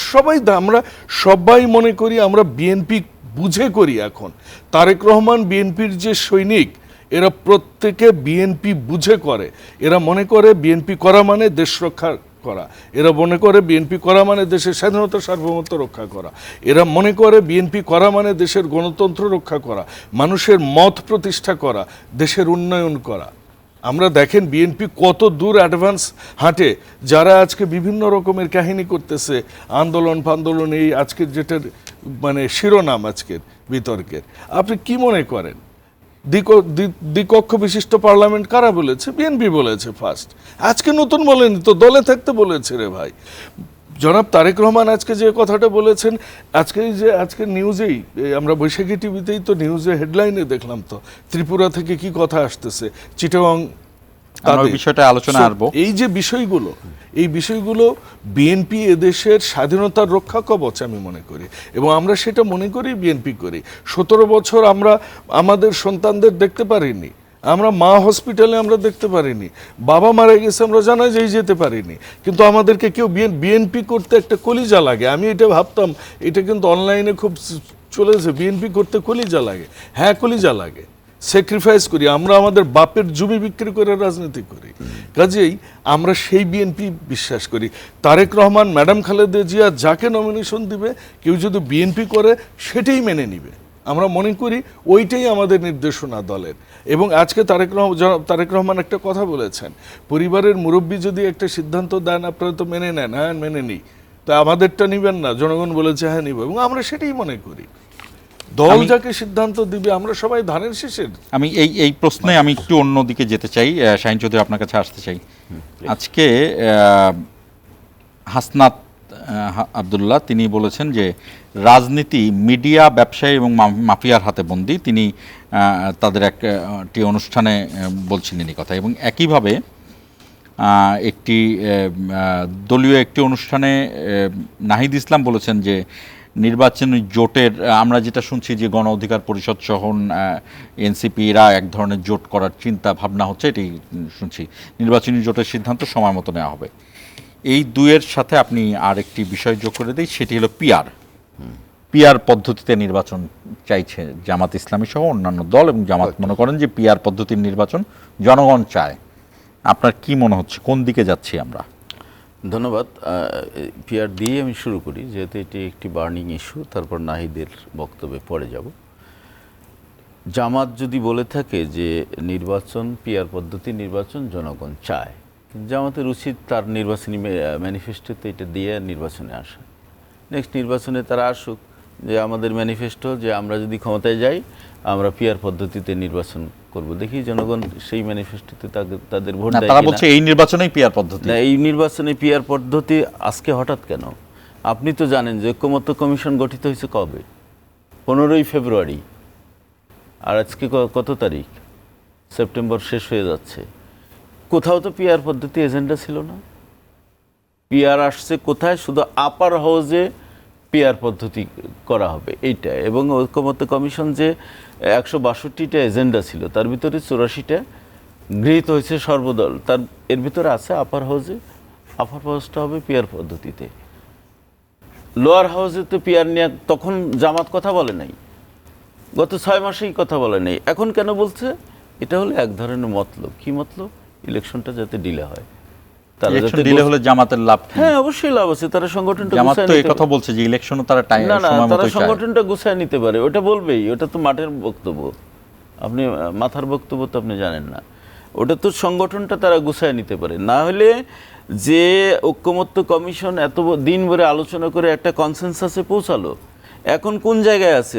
সবাই মনে করি আমরা বিএনপি বুঝে করি। এখন তারেক রহমান বিএনপির যে সৈনিক, এরা প্রত্যেকে বিএনপি বুঝে করে। এরা মনে করে বিএনপি করা মানে দেশ রক্ষা করা, এরা মনে করে বিএনপি করা মানে দেশের স্বাধীনতা সার্বভৌমত্ব রক্ষা করা, এরা মনে করে বিএনপি করা মানে দেশের গণতন্ত্র রক্ষা করা, মানুষের মত প্রতিষ্ঠা করা, দেশের উন্নয়ন করা। আমরা দেখেন বিএনপি কত দূর অ্যাডভান্স হাঁটে, যারা আজকে বিভিন্ন রকমের কাহিনী করতেছে, আন্দোলন ফান্দোলন, এই আজকের যেটার মানে শিরোনাম আজকের বিতর্কের। আপনি কি মনে করেন দ্বিকক্ষ বিশিষ্ট পার্লামেন্ট কারা বলেছে? বিএনপি বলেছে ফার্স্ট। আজকে নতুন বলেনি তো, দলে থাকতে বলেছে রে ভাই। জনাব তারেক রহমান আজকে যে কথাটা বলেছেন, আজকে নিউজেই, আমরা বৈশাখী টিভিতেই তো নিউজে হেডলাইনে দেখলাম তো, ত্রিপুরা থেকে কি কথা আসতেছে, চিটাগং, আমরা ওই বিষয়টা আলোচনা আসবো। এই বিষয়গুলো বিএনপি এদেশের স্বাধীনতার রক্ষা কবচ আমি মনে করি, এবং আমরা সেটা মনে করি বিএনপি করি। 17 বছর আমরা আমাদের সন্তানদের দেখতে পারিনি, আমরা মা হসপিটালে আমরা দেখতে পারিনি, বাবা মারা গেছে আমরা জানাজাই যেতে পারিনি, কিন্তু আমাদেরকে কেউ বিএনপি করতে একটা কলিজা লাগে। আমি এটা ভাবতাম, এটা কিন্তু অনলাইনে খুব চলেছে, বিএনপি করতে কলিজা লাগে। হ্যাঁ, কলিজা লাগে, স্যাক্রিফাইস করি, আমরা আমাদের বাপের জমি বিক্রি করে রাজনীতি করি। কাজেই আমরা সেই বিএনপি বিশ্বাস করি। তারেক রহমান, ম্যাডাম খালেদা জিয়া যাকে নমিনেশন দিবে, কেউ যদি বিএনপি করে সেটাই মেনে নিবে। আমরা মনে করি ওইটাই আমাদের নির্দেশনা দলের। এবং আজকে তারেক রহমান একটা কথা বলেছেন, পরিবারের মুরব্বী যদি একটা সিদ্ধান্ত দেন আপনারা তো মেনে নেন, হ্যাঁ মেনে নিই, তা আমাদেরটা নিবেন না? জনগণ বলেছে হ্যাঁ নিব, এবং আমরা সেটাই মনে করি। দল যাকে সিদ্ধান্ত দিবে আমরা সবাই ধানের শেষের। আমি এই প্রশ্নে আমি একটু অন্যদিকে যেতে চাই, শাহিন চৌধুরী আপনার কাছে আসতে চাই। আজকে হাসনাত আব্দুল্লাহ তিনি বলেছেন যে রাজনীতি মিডিয়া, ব্যবসায়ী এবং মাফিয়ার হাতে বন্দী। তিনি তাদের একটি অনুষ্ঠানে বলছিলেন এই কথা, এবং একইভাবে একটি দলীয় একটি অনুষ্ঠানে নাহিদ ইসলাম বলেছেন যে নির্বাচনী জোটের, আমরা যেটা শুনছি যে গণ অধিকার পরিষদ সহ এনসিপিরা এক ধরনের জোট করার চিন্তা ভাবনা হচ্ছে, এটি শুনছি। নির্বাচনী জোটের সিদ্ধান্ত সময় মতো নেওয়া হবে। এই দুয়ের সাথে আপনি আর একটি বিষয় যোগ করে দিই, সেটি হলো পিআর পদ্ধতিতে নির্বাচন চাইছে জামাত ইসলামী সহ অন্যান্য দল, এবং জামাত মনে করেন যে পিআর পদ্ধতির নির্বাচন জনগণ চায়। আপনার কি মনে হচ্ছে, কোন দিকে যাচ্ছি আমরা? ধন্যবাদ। পিআর দিয়ে আমি শুরু করি, যেহেতু এটি একটি বার্নিং ইস্যু, তারপর নাহিদের বক্তব্যে পড়ে যাব। জামাত যদি বলে থাকে যে নির্বাচন পিআর পদ্ধতি নির্বাচন জনগণ চায়, জামাতের উচিত তার নির্বাচনী ম্যানিফেস্টোতে এটা দিয়ে নির্বাচনে আসা। নেক্সট নির্বাচনে তারা আসুক, যে আমাদের ম্যানিফেস্টো যে আমরা যদি ক্ষমতায় যাই আমরা পিআর পদ্ধতিতে নির্বাচন করব। দেখি জনগণ সেই ম্যানিফেস্টোতে তাদের ভোট দেয়। তারা বলছে এই নির্বাচনেই পিআর পদ্ধতি। না, এই নির্বাচনে পিআর পদ্ধতি আজকে হঠাৎ কেন? আপনি তো জানেন যে ঐক্যমত্য কমিশন গঠিত হয়েছে কবে? 15ই ফেব্রুয়ারি। আর আজকে কত তারিখ? সেপ্টেম্বর শেষ হয়ে যাচ্ছে। কোথাও তো পিআর পদ্ধতি এজেন্ডা ছিল না। পিআর আসছে কোথায়? শুধু আপার হাউজে পিআর পদ্ধতি করা হবে এইটা। এবং ঐক্যমত্য কমিশন যে 162টা এজেন্ডা ছিল, তার ভিতরে 84টা গৃহীত হয়েছে সর্বদল। এর ভিতরে আছে আপার হাউজে। আপার হাউসটা হবে পিআর পদ্ধতিতে। লোয়ার হাউসে তো পিআর নিয়ে তখন জামাত কথা বলে নাই, গত 6 মাসেই কথা বলে নাই। এখন কেন বলছে? এটা হলো এক ধরনের মতলব। কি মতলব? ইলেকশনটা যাতে ডিলে হয়। ইলেকশন ডিলে হলে জামাতের লাভ কি? হ্যাঁ, অবশ্যই লাভ আছে। তারা সংগঠনটা জামাত তো এই কথা বলছে যে ইলেকশনও তারা টাইম না, সময় মতো তারা চায়। সংগঠনটা গুছায় নিতে পারে, ওটা বলবেই। ওটা তো মাঠের বক্তব্য, আপনি মাথার বক্তব্য তো আপনি জানেন না। ওটা তো সংগঠনটা তারা গুছায় নিতে পারে। না হলে যে ঐক্যমত্য কমিশন এত দিন ধরে আলোচনা করে একটা কনসেনসাসে পৌঁছালো, এখন কোন জায়গায় আছে?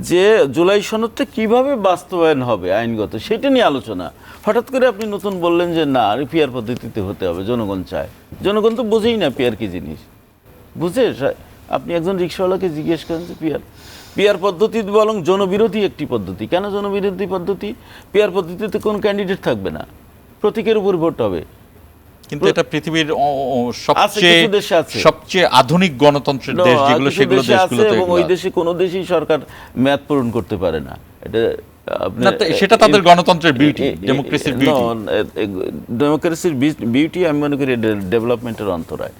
যে জুলাই সনদটা কিভাবে বাস্তবায়ন হবে আইনগত, সেটা নিয়ে আলোচনা। হঠাৎ করে আপনি নতুন বললেন যে না, পিআর পদ্ধতিতে হতে হবে, জনগণ চায়। জনগণ তো বোঝেই না পিআর কি জিনিস। বুঝে? আপনি একজন রিক্সাওয়ালাকে জিজ্ঞেস করেন যে পিআর পদ্ধতি বরং জনবিরোধী একটি পদ্ধতি। কেন জনবিরোধী পদ্ধতি? পিআর পদ্ধতিতে কোন ক্যান্ডিডেট থাকবে না, প্রতীকের উপর ভোট হবে। কিন্তু এটা পৃথিবীর সবচেয়ে আধুনিক গণতন্ত্রের দেশ যেগুলো, সেগুলো দেশগুলোতে, এবং ওই দেশে কোনো দেশই সরকার মেয়াদ পূরণ করতে পারে না। এটা সেটা তাদের গণতন্ত্রের বিউটি, ডেমোক্রেসির বিউটি। ডেমোক্রেসির বিউটি আমি মনে করি ডেভেলপমেন্টের অন্তরায়।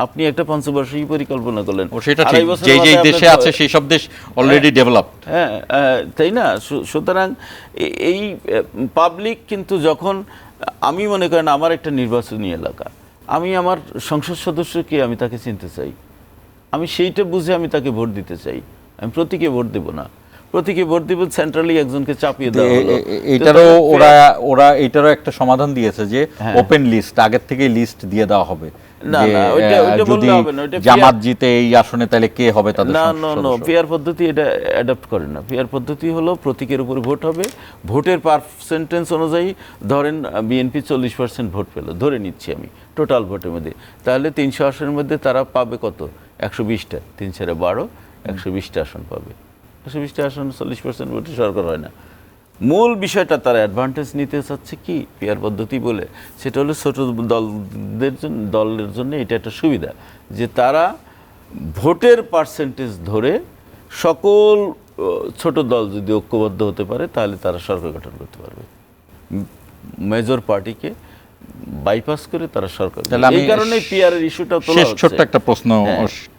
আপনি একটা পঞ্চবার্ষিকী পরিকল্পনা করলেন, ও সেটা আড়াই ঠিক, বছরের যেই মাথায় দেশে আপনার- আছে সেই সব দেশ অলরেডি ডেভেলপড। হ্যাঁ, তাই না? সুতরাং এই পাবলিক কিন্তু যখন, আমি মনে করেন আমার একটা নির্বাচনী এলাকা, আমি আমার সংসদ সদস্যকে আমি তাকে চিনতে চাই, আমি সেইটা বুঝে আমি তাকে ভোট দিতে চাই। আমি প্রতীকে ভোট দেব না, প্রতীকে ভোট দিব সেন্ট্রালি একজনকে চাপিয়ে দেওয়া হলো। এটারও ওরা এটারও একটা সমাধান দিয়েছে যে ওপেন লিস্ট, আগের থেকেই লিস্ট দিয়ে দেওয়া হবে না, যে না, ওইটা যদি বললে হবে না, ওইটা জামাত জিতে এই আসনে তাহলে কে হবে তাদের না, সংসদ না, সদস্য? পিয়ার পদ্ধতি এটা অ্যাডাপ্ট করে না। পিয়ার পদ্ধতি হলো প্রতীকের উপরে ভোট হবে, ভোটের পার্সেন্টেজ অনুযায়ী ধরেন বিএনপি 40% ভোট পেল, ধরে নিচ্ছি আমি টোটাল ভোটের মধ্যে, তাহলে 300 আসনের মধ্যে তারা পাবে কত? 120টা, 3 × 12, 120টা আসন পাবে। 120টা আসন 40% ভোটে সরকার হয় না। মূল বিষয়টা তারা অ্যাডভান্টেজ নিতে চাচ্ছে কি পিয়ার পদ্ধতি বলে, সেটা হলো ছোট দলের জন্য এটা একটা সুবিধা যে তারা ভোটের পার্সেন্টেজ ধরে সকল ছোট দল যদি ঐক্যবদ্ধ হতে পারে তাহলে তারা সরকার গঠন করতে পারবে, মেজর পার্টিকে বাইপাস করে তারা সরকার। তাহলে আমি এই কারণে পিয়ারের ইস্যুটা তোলা শেষ ছোট্ট হচ্ছে। একটা প্রশ্ন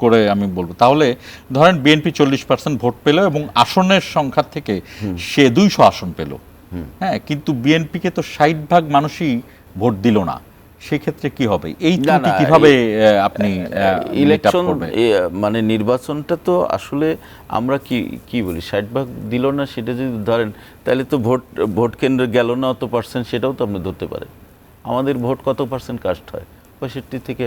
করে আমি বলবো, তাহলে ধরেন বিএনপি 40% ভোট পেল এবং আসনের সংখ্যা থেকে সে 200 আসন পেল, হ্যাঁ, কিন্তু বিএনপিকে তো 60% মানুষই ভোট দিল না, সেক্ষেত্রে কি হবে? এই না, ত্রুটি না, কিভাবে আপনি ইলেকশন মানে নির্বাচনটা তো আসলে আমরা কি বলি 60% দিল না, সেটা যদি ধরেন তাহলে তো ভোট কেন্দ্রে গেল না অত পার্সেন্ট, সেটাও তো আপনি ধরতে পারেন। আমাদের ভোট কত পার্সেন্ট কাস্ট হয়? 65 থেকে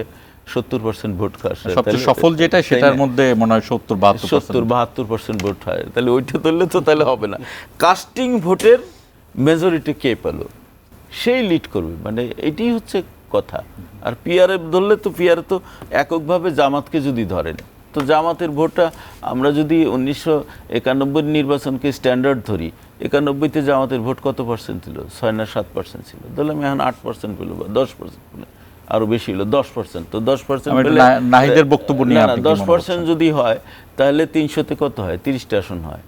70% ভোট কাস্ট হয়। সবচেয়ে সফল যেটা সেটার মধ্যে মনে হয় 70-72% ভোট হয়, তাহলে ওইটা ধরলে তো তাহলে হবে না। কাস্টিং ভোটের মেজরিটি কে পেল সেই লিড করবে, মানে এটাই হচ্ছে কথা। আর পিআরএফ ধরলে তো পিআর তো এককভাবে জামাতকে যদি ধরেন, তো জামাতের ভোটটা আমরা যদি 1991 নির্বাচনকে স্ট্যান্ডার্ড ধরি, 91-তে জামাতের ভোট কত পার্সেন্ট ছিল? 6 না 7% ছিল। ধরলাম এখন 8% পেল বা 10% পেল, আরো বেশি হলো 10%। তো 10% পেলে নাহিদের বক্তব্য নিয়ে আপনি কি মনে 10% যদি হয় তাহলে 300-তে কত হয়? 30টা আসন হয়।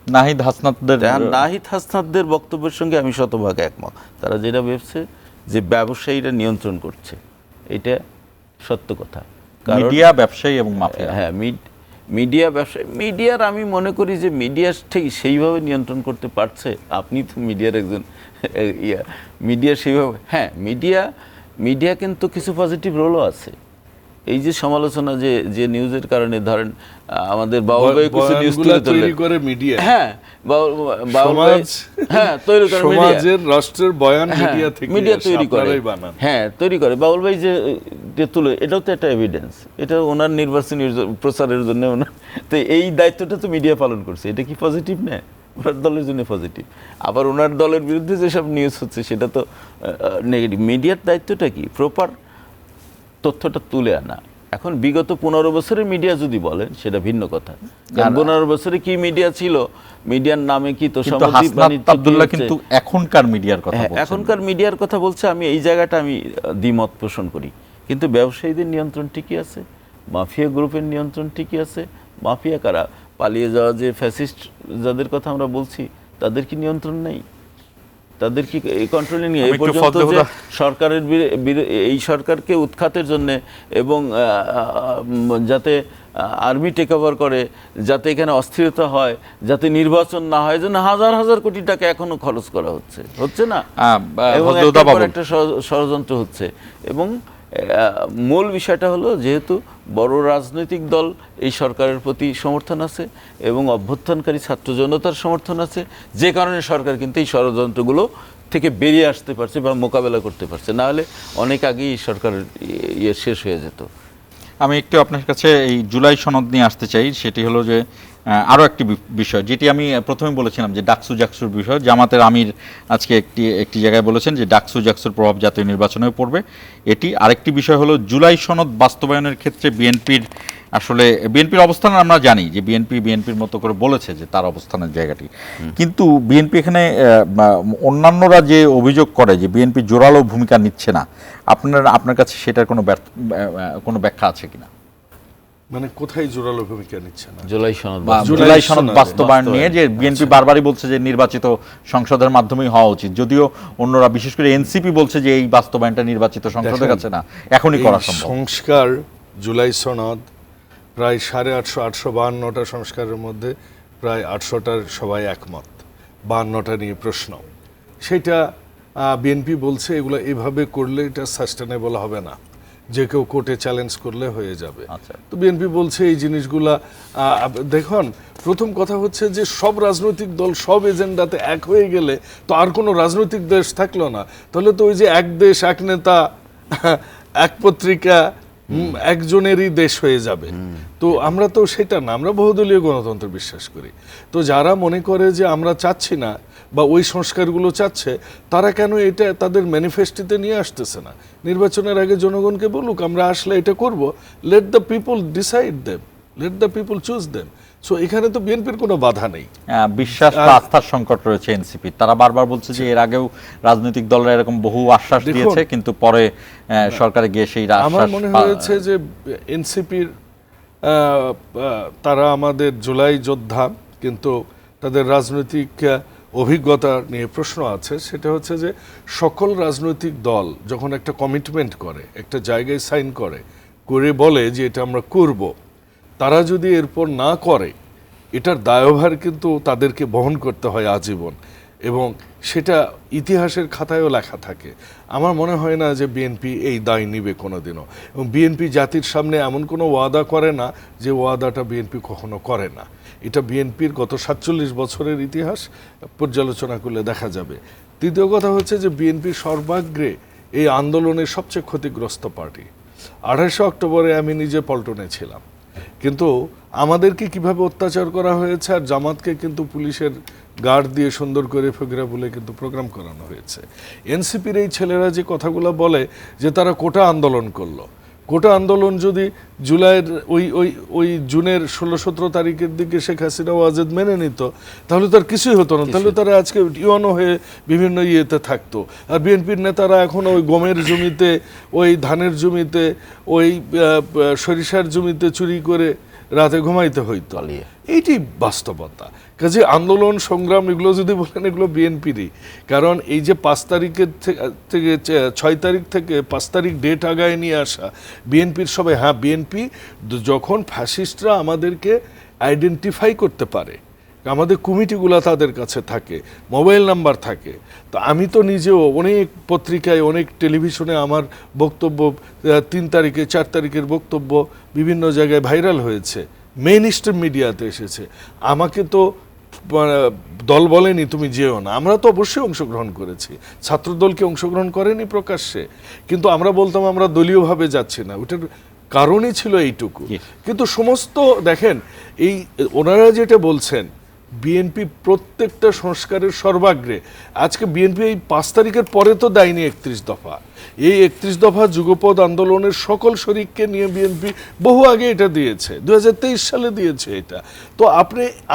নাহিদ হাসনাতদের বক্তব্যের সঙ্গে আমি শতভাগ একমত। তারা যেটা ভেবছে যে ব্যবসায়ীরা নিয়ন্ত্রণ করছে, এটা সত্য কথা। মিডিয়া, ব্যবসায়ী এবং মাফিয়া। হ্যাঁ, মিডিয়া, ব্যবসায়ী, মিডিয়ার আমি মনে করি যে মিডিয়া ঠিক সেইভাবে নিয়ন্ত্রণ করতে পারছে। আপনি তো মিডিয়ার একজন মিডিয়া সেইভাবে, হ্যাঁ, মিডিয়া কিন্তু কিছু পজিটিভ রোলও আছে। এই যে সমালোচনা যে নিউজের কারণে ধরেন আমাদের বাউল ভাই কিছু নিউজ তৈরি করে মিডিয়া, হ্যাঁ, বাউল ভাই, হ্যাঁ, তৈরি করে সমাজের রাষ্ট্রের বয়ান মিডিয়া থেকে মিডিয়া তৈরি করে, বানান, হ্যাঁ, তৈরি করে। বাউল ভাই যে তুলে, এটাও তো একটা এভিডেন্স, এটা ওনার নির্বাচনী প্রচারের জন্য ওনার, তো এই দায়িত্বটা তো মিডিয়া পালন করছে। এটা কি পজিটিভ না? ওনার দলের জন্য পজিটিভ। আবার ওনার দলের বিরুদ্ধে যেসব নিউজ হচ্ছে সেটা তো নেগেটিভ। মিডিয়ার দায়িত্বটা কি? প্রপার তথ্যটা তুলে আনা। এখন বিগত 15 বছরের মিডিয়া যদি বলেন সেটা ভিন্ন কথা, কারণ 15 বছরে কি মিডিয়া ছিল, মিডিয়ার নামে কি তো আব্দুল্লাহ কিন্তু এখনকার মিডিয়ার কথা বলছেন। এখনকার মিডিয়ার কথা বলছে। আমি এই জায়গাটা আমি দ্বিমত পোষণ করি। কিন্তু ব্যবসায়ীদের নিয়ন্ত্রণ ঠিকই আছে, মাফিয়া গ্রুপের নিয়ন্ত্রণ ঠিকই আছে। মাফিয়া কারা? পালিয়ে যাওয়া যে ফ্যাসিস্ট যাদের কথা আমরা বলছি, তাদের কি নিয়ন্ত্রণ নেই? তাদের কি এই কন্ট্রোলে নিয়ে এই পর্যন্ত যে সরকারের এই সরকারকে উৎখাতের জন্য এবং যাতে আর্মি টেক ওভার করে, যাতে এখানে অস্থিরতা হয়, যাতে নির্বাচন না হয়, যেন হাজার হাজার কোটি টাকা এখনো খরচ করা হচ্ছে না, এবং একটা ষড়যন্ত্র হচ্ছে। এবং মূল বিষয়টা হলো যেহেতু বড় রাজনৈতিক দল এই সরকারের প্রতি সমর্থন আছে এবং অভ্যুত্থানকারী ছাত্র জনতার সমর্থন আছে, যে কারণে সরকার কিন্তু এই ষড়যন্ত্রগুলো থেকে বেরিয়ে আসতে পারছে বা মোকাবেলা করতে পারছে, না হলে অনেক আগেই সরকারের শেষ হয়ে যেত। আমি একটু আপনার কাছে এই জুলাই সনদ নিয়ে আসতে চাই। সেটি হলো যে আরও একটি বিষয়, যেটি আমি প্রথমে বলেছিলাম যে ডাকসু জাকসুর বিষয়। জামাতের আমির আজকে একটি জায়গায় বলেছেন যে ডাকসু জাকসুর প্রভাব জাতীয় নির্বাচনেও পড়বে। এটি আরেকটি বিষয় হলো জুলাই সনদ বাস্তবায়নের ক্ষেত্রে বিএনপির অবস্থান আমরা জানি যে বিএনপির মতো করে বলেছে যে তার অবস্থানের জায়গাটি, কিন্তু বিএনপি এখানে অন্যান্যরা যে অভিযোগ করে যে বিএনপি জোরালো ভূমিকা নিচ্ছে না, আপনার কাছে সেটার কোনো ব্যাখ্যা আছে কিনা? মানে কোথায় জোরালো ভূমিকা নিচ্ছে না? জুলাই সনদ বাস্তবায়ন নিয়ে যে বিএনপি বারবারই বলছে যে নির্বাচিত সংসদের মাধ্যমেই হওয়া উচিত, যদিও অন্যরা বিশেষ করে এনসিপি বলছে যে এই বাস্তবায়নটা নির্বাচিত সংসদের কাছে না, এখনই করা সম্ভব। সংস্কার জুলাই সনদ, প্রায় 850-852টা সংস্কারের মধ্যে প্রায় 800টার সবাই একমত, 52টা নিয়ে প্রশ্ন। সেটা বিএনপি বলছে এগুলো এভাবে করলে এটা সাস্টেনেবল হবে না, যে কেউ কোর্টে চ্যালেঞ্জ করলে হয়ে যাবে। আচ্ছা। তো বিএনপি বলছে এই জিনিসগুলা দেখুন, প্রথম কথা হচ্ছে যে সব রাজনৈতিক দল সব এজেন্ডাতে এক হয়ে গেলে তো আর কোনো রাজনৈতিক দেশ থাকলো না, তাহলে তো ওই যে এক দেশ এক নেতা এক পত্রিকা একজনেরই দেশ হয়ে যাবে। তো আমরা তো সেটা না, আমরা বহুদলীয় গণতন্ত্র বিশ্বাস করি। তো যারা মনে করে যে আমরা চাচ্ছি না বা ওই সংস্কারগুলো চাচ্ছে, তারা কেন এটা তাদের ম্যানিফেস্টোতে নিয়ে আসতেছে না? নির্বাচনের আগে জনগণকে বলুক আমরা আসলে এটা করব, let the people decide them, let the people choose them. So এখানে তো বিএনপির কোনো বাধা নেই। বিশ্বাস বা আস্থার সংকট রয়েছে এনসিপি। তারা বারবার বলছে যে এর আগেও রাজনৈতিক দলরা এরকম বহু আশ্বাস দিয়েছে, কিন্তু পরে সরকারে গিয়ে সেই আমার মনে হয়েছে যে এনসিপির তারা আমাদের জুলাই যোদ্ধা, কিন্তু তাদের রাজনৈতিক অভিজ্ঞতা নিয়ে প্রশ্ন আছে। সেটা হচ্ছে যে সকল রাজনৈতিক দল যখন একটা কমিটমেন্ট করে, একটা জায়গায় সাইন করে বলে যে এটা আমরা করব, তারা যদি এরপর না করে এটার দায়ভার কিন্তু তাদেরকে বহন করতে হয় আজীবন, এবং সেটা ইতিহাসের খাতায়ও লেখা থাকে। আমার মনে হয় না যে বিএনপি এই দায় নিবে কোনোদিনও, এবং বিএনপি জাতির সামনে এমন কোনো ওয়াদা করে না যে ওয়াদাটা বিএনপি কখনো করে না। এটা বিএনপির গত 47 বছরের ইতিহাস পর্যালোচনা করলে দেখা যাবে। তৃতীয় কথা হচ্ছে যে বিএনপি সর্বাগ্রে এই আন্দোলনের সবচেয়ে ক্ষতিগ্রস্ত পার্টি। 28 অক্টোবরে আমি নিজে পল্টনে ছিলাম, কিন্তু আমাদেরকে কিভাবে অত্যাচার করা হয়েছে, আর জামাতকে কিন্তু পুলিশের গার্ড দিয়ে সুন্দর করে ফকিরা বলে কিন্তু প্রোগ্রাম করানো হয়েছে। এনসিপির এই ছেলেরা যে কথাগুলো বলে যে তারা কোটা আন্দোলন করলো, কোটা আন্দোলন যদি জুলাইয়ের ওই জুনের 16-17 তারিখের দিকে শেখ হাসিনা ওয়াজেদ মেনে নিত, তাহলে তার কিছুই হতো না, তাহলে তারা আজকে ইউনো হয়ে বিভিন্ন ইয়েতে থাকতো। আর বিএনপির নেতারা এখন ওই গমের জমিতে, ওই ধানের জমিতে, ওই সরিষার জমিতে চুরি করে রাতে ঘুমাইতে হইতো। এইটি বাস্তবতা। কাজে আন্দোলন সংগ্রাম এগুলো যদি বলেন, এগুলো বিএনপিরই। কারণ এই যে 5 তারিখের থেকে 6 তারিখ থেকে 5 তারিখ ডেট আগায় নিয়ে আসা বিএনপির সবাই, হ্যাঁ বিএনপি যখন ফ্যাসিস্টরা আমাদেরকে আইডেন্টিফাই করতে পারে, আমাদের কমিটিগুলো তাদের কাছে থাকে, মোবাইল নাম্বার থাকে। তো আমি তো নিজেও অনেক পত্রিকায়, অনেক টেলিভিশনে আমার বক্তব্য 3 তারিখে 4 তারিখের বক্তব্য বিভিন্ন জায়গায় ভাইরাল হয়েছে, মেইন স্ট্রিম মিডিয়াতে এসেছে। আমাকে তো দল বলেনি তুমি যেও না, আমরা তো অবশ্যই অংশগ্রহণ করেছি। ছাত্রদলকে অংশগ্রহণ করেনি প্রকাশ্যে, কিন্তু আমরা বলতাম আমরা দলীয়ভাবে যাচ্ছি না, ওটার কারণই ছিল এইটুকু। কিন্তু সমস্ত দেখেন, এই ওনারা যেটা বলছেন বিএনপি প্রত্যেকটা সংস্কারের সর্বাগ্রে, আজকে বিএনপি এই 5 তারিখের পরে তো দেয়নি 31 দফা। এই 31 দফা যুগপৎ আন্দোলনের সকল শরিককে নিয়ে বিএনপি বহু আগে এটা দিয়েছে, 2023 সালে দিয়েছে এটা। তো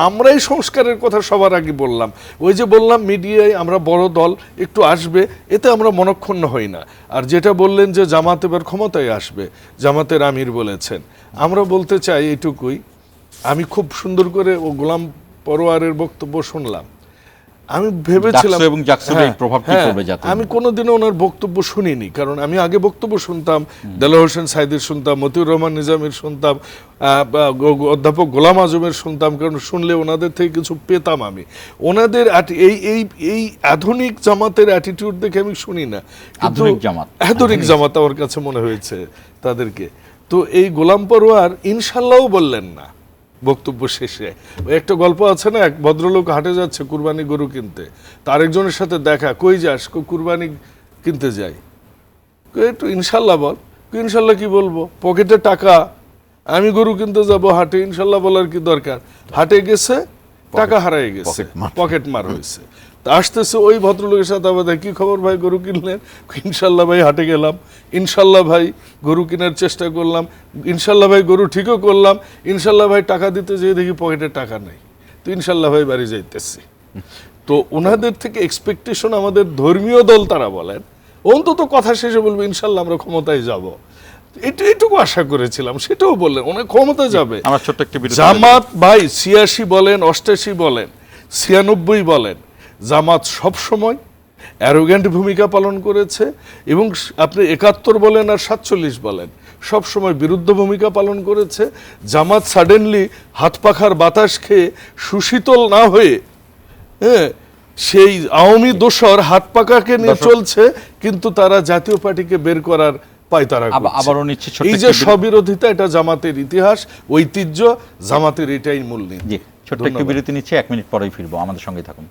আমরাই সংস্কারের কথা সবার আগে বললাম। ওই যে বললাম মিডিয়ায় আমরা বড় দল একটু আসবে, এতে আমরা মনক্ষুণ্ণ হই না। আর যেটা বললেন যে জামাত এবার ক্ষমতায় আসবে, জামাতের আমির বলেছেন, আমরা বলতে চাই এইটুকুই। আমি খুব সুন্দর করে ও গোলাম পরোয়ারের বক্তব্য শুনলাম, আমি ভেবেছিলাম আমি কোনোদিনও ওনার বক্তব্য শুনিনি, কারণ আমি আগে বক্তব্য শুনতাম, দেলোয়ার হোসেন সাইদির শুনতাম, মতিউর রহমান নিজামীর শুনতাম, অধ্যাপক গোলাম আজমের শুনতাম, কারণ শুনলে ওনাদের থেকে কিছু পেতাম আমি। ওনাদের এই আধুনিক জামাতের অ্যাটিটিউড দেখে আমি শুনি না, আধুনিক জামাত আমার কাছে মনে হয়েছে তাদেরকে। তো এই গোলাম পরোয়ার ইনশাল্লাহও বললেন না বক্তব্য শেষে। একটা গল্প আছে না, এক ভদ্রলোক হাটে যাচ্ছে কুরবানি গরু কিনতে, তার একজনের সাথে দেখা, কই যাস? কুরবানি কিনতে যাই। একটু ইনশাল্লাহ বল। ইনশাল্লাহ কি বলবো, পকেটে টাকা, আমি গরু কিনতে যাব হাটে, ইনশাল্লাহ বলার কি দরকার? হাটে গেছে, টাকা হারাই গেছে, পকেট মার হয়েছে। আসতেছে ওই ভদ্রলোকের সাথে আবার, কি খবর ভাই, গরু কিনলেন? ইনশাল্লাহ ভাই হাটে গেলাম, ইনশাল্লাহ ভাই গরু কেনার চেষ্টা করলাম, ইনশাল্লাহ ভাই গরু ঠিকও করলাম, ইনশাল্লাহ ভাই টাকা দিতে যেয়ে দেখি পকেটে টাকা নেই, তো ইনশাল্লাহ ভাই বাড়ি যাইতেছি। তো ওনাদের থেকে এক্সপেকটেশন, আমাদের ধর্মীয় দল তারা বলেন অন্তত কথা শেষে বলবে ইনশাল্লাহ আমরা ক্ষমতায় যাব, এটুকু আশা করেছিলাম। সেটাও বললেন ওনার ক্ষমতা যাবে। জামাত ভাই 86 বলেন, 88 বলেন, 96 বলেন, জামাত সব সময় অ্যারোগ্যান্ট ভূমিকা পালন করেছে, এবং আপনি 71 বলেন আর 47 বলেন, সব সময় বিরুদ্ধ ভূমিকা পালন করেছে। জামাত সাডেনলি হাত পাখার বাতাস খেয়ে সুশীতল না হয়ে সেই আওয়ামী দোসর হাত পাকাকে নিয়ে চলছে, কিন্তু তারা জাতীয় পার্টিকে বের করার পায়তারা করছে। আবারও নিচ্ছে ছোট্ট এই যে স্ববিরোধিতা, এটা জামাতের ইতিহাস, ঐতিহ্য, জামাতের এটাই মূলনীতি। জি, ছোট্ট একটু বিরতি নিচ্ছে, 1 মিনিট পরেই ফিরবো, আমাদের সঙ্গেই থাকুন।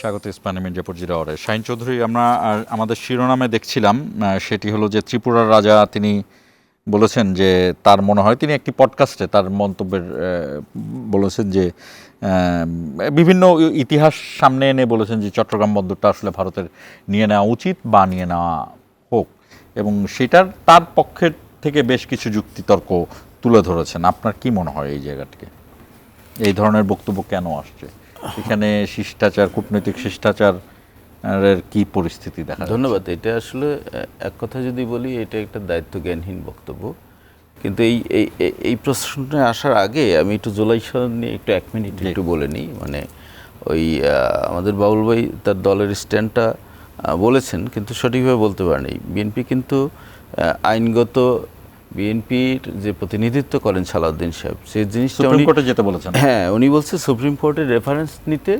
স্বাগত ইস্পানি মির্জাপুর জিরাওয়ারে। শাহিন চৌধুরী, আমরা আমাদের শিরোনামে দেখছিলাম, সেটি হলো যে ত্রিপুরার রাজা তিনি বলেছেন যে তার মনে হয়, তিনি একটি পডকাস্টে তার মন্তব্যের বলেছেন যে বিভিন্ন ইতিহাস সামনে এনে বলেছেন যে চট্টগ্রাম বন্দরটা আসলে ভারতের নিয়ে নেওয়া উচিত বা নিয়ে নেওয়া হোক, এবং সেটার তার পক্ষের থেকে বেশ কিছু যুক্তিতর্ক তুলে ধরেছেন। আপনার কি মনে হয় এই জায়গাটিকে, এই ধরনের বক্তব্য কেন আসছে? এখানে শিষ্টাচার, কূটনৈতিক শিষ্টাচারের কি পরিস্থিতি দেখা যাচ্ছে? ধন্যবাদ। এটা আসলে এক কথা যদি বলি, এটা একটা দায়িত্বজ্ঞানহীন বক্তব্য। কিন্তু এই প্রশ্নটা আসার আগে আমি একটু জুলাই সনদ নিয়ে একটু 1 মিনিট একটু বলে নিই। মানে ওই আমাদের বাউল ভাই তার দলের স্ট্যান্ডটা বলেছেন, কিন্তু সঠিকভাবে বলতে পারেনি। বিএনপি কিন্তু আইনগত, বিএনপির যে প্রতিনিধিত্ব করেন সালাউদ্দিন সাহেব, সেই জিনিসটা সুপ্রিম কোর্টে যেতে বলেছেন। হ্যাঁ, উনি বলছে সুপ্রিম কোর্টের রেফারেন্স নিতে,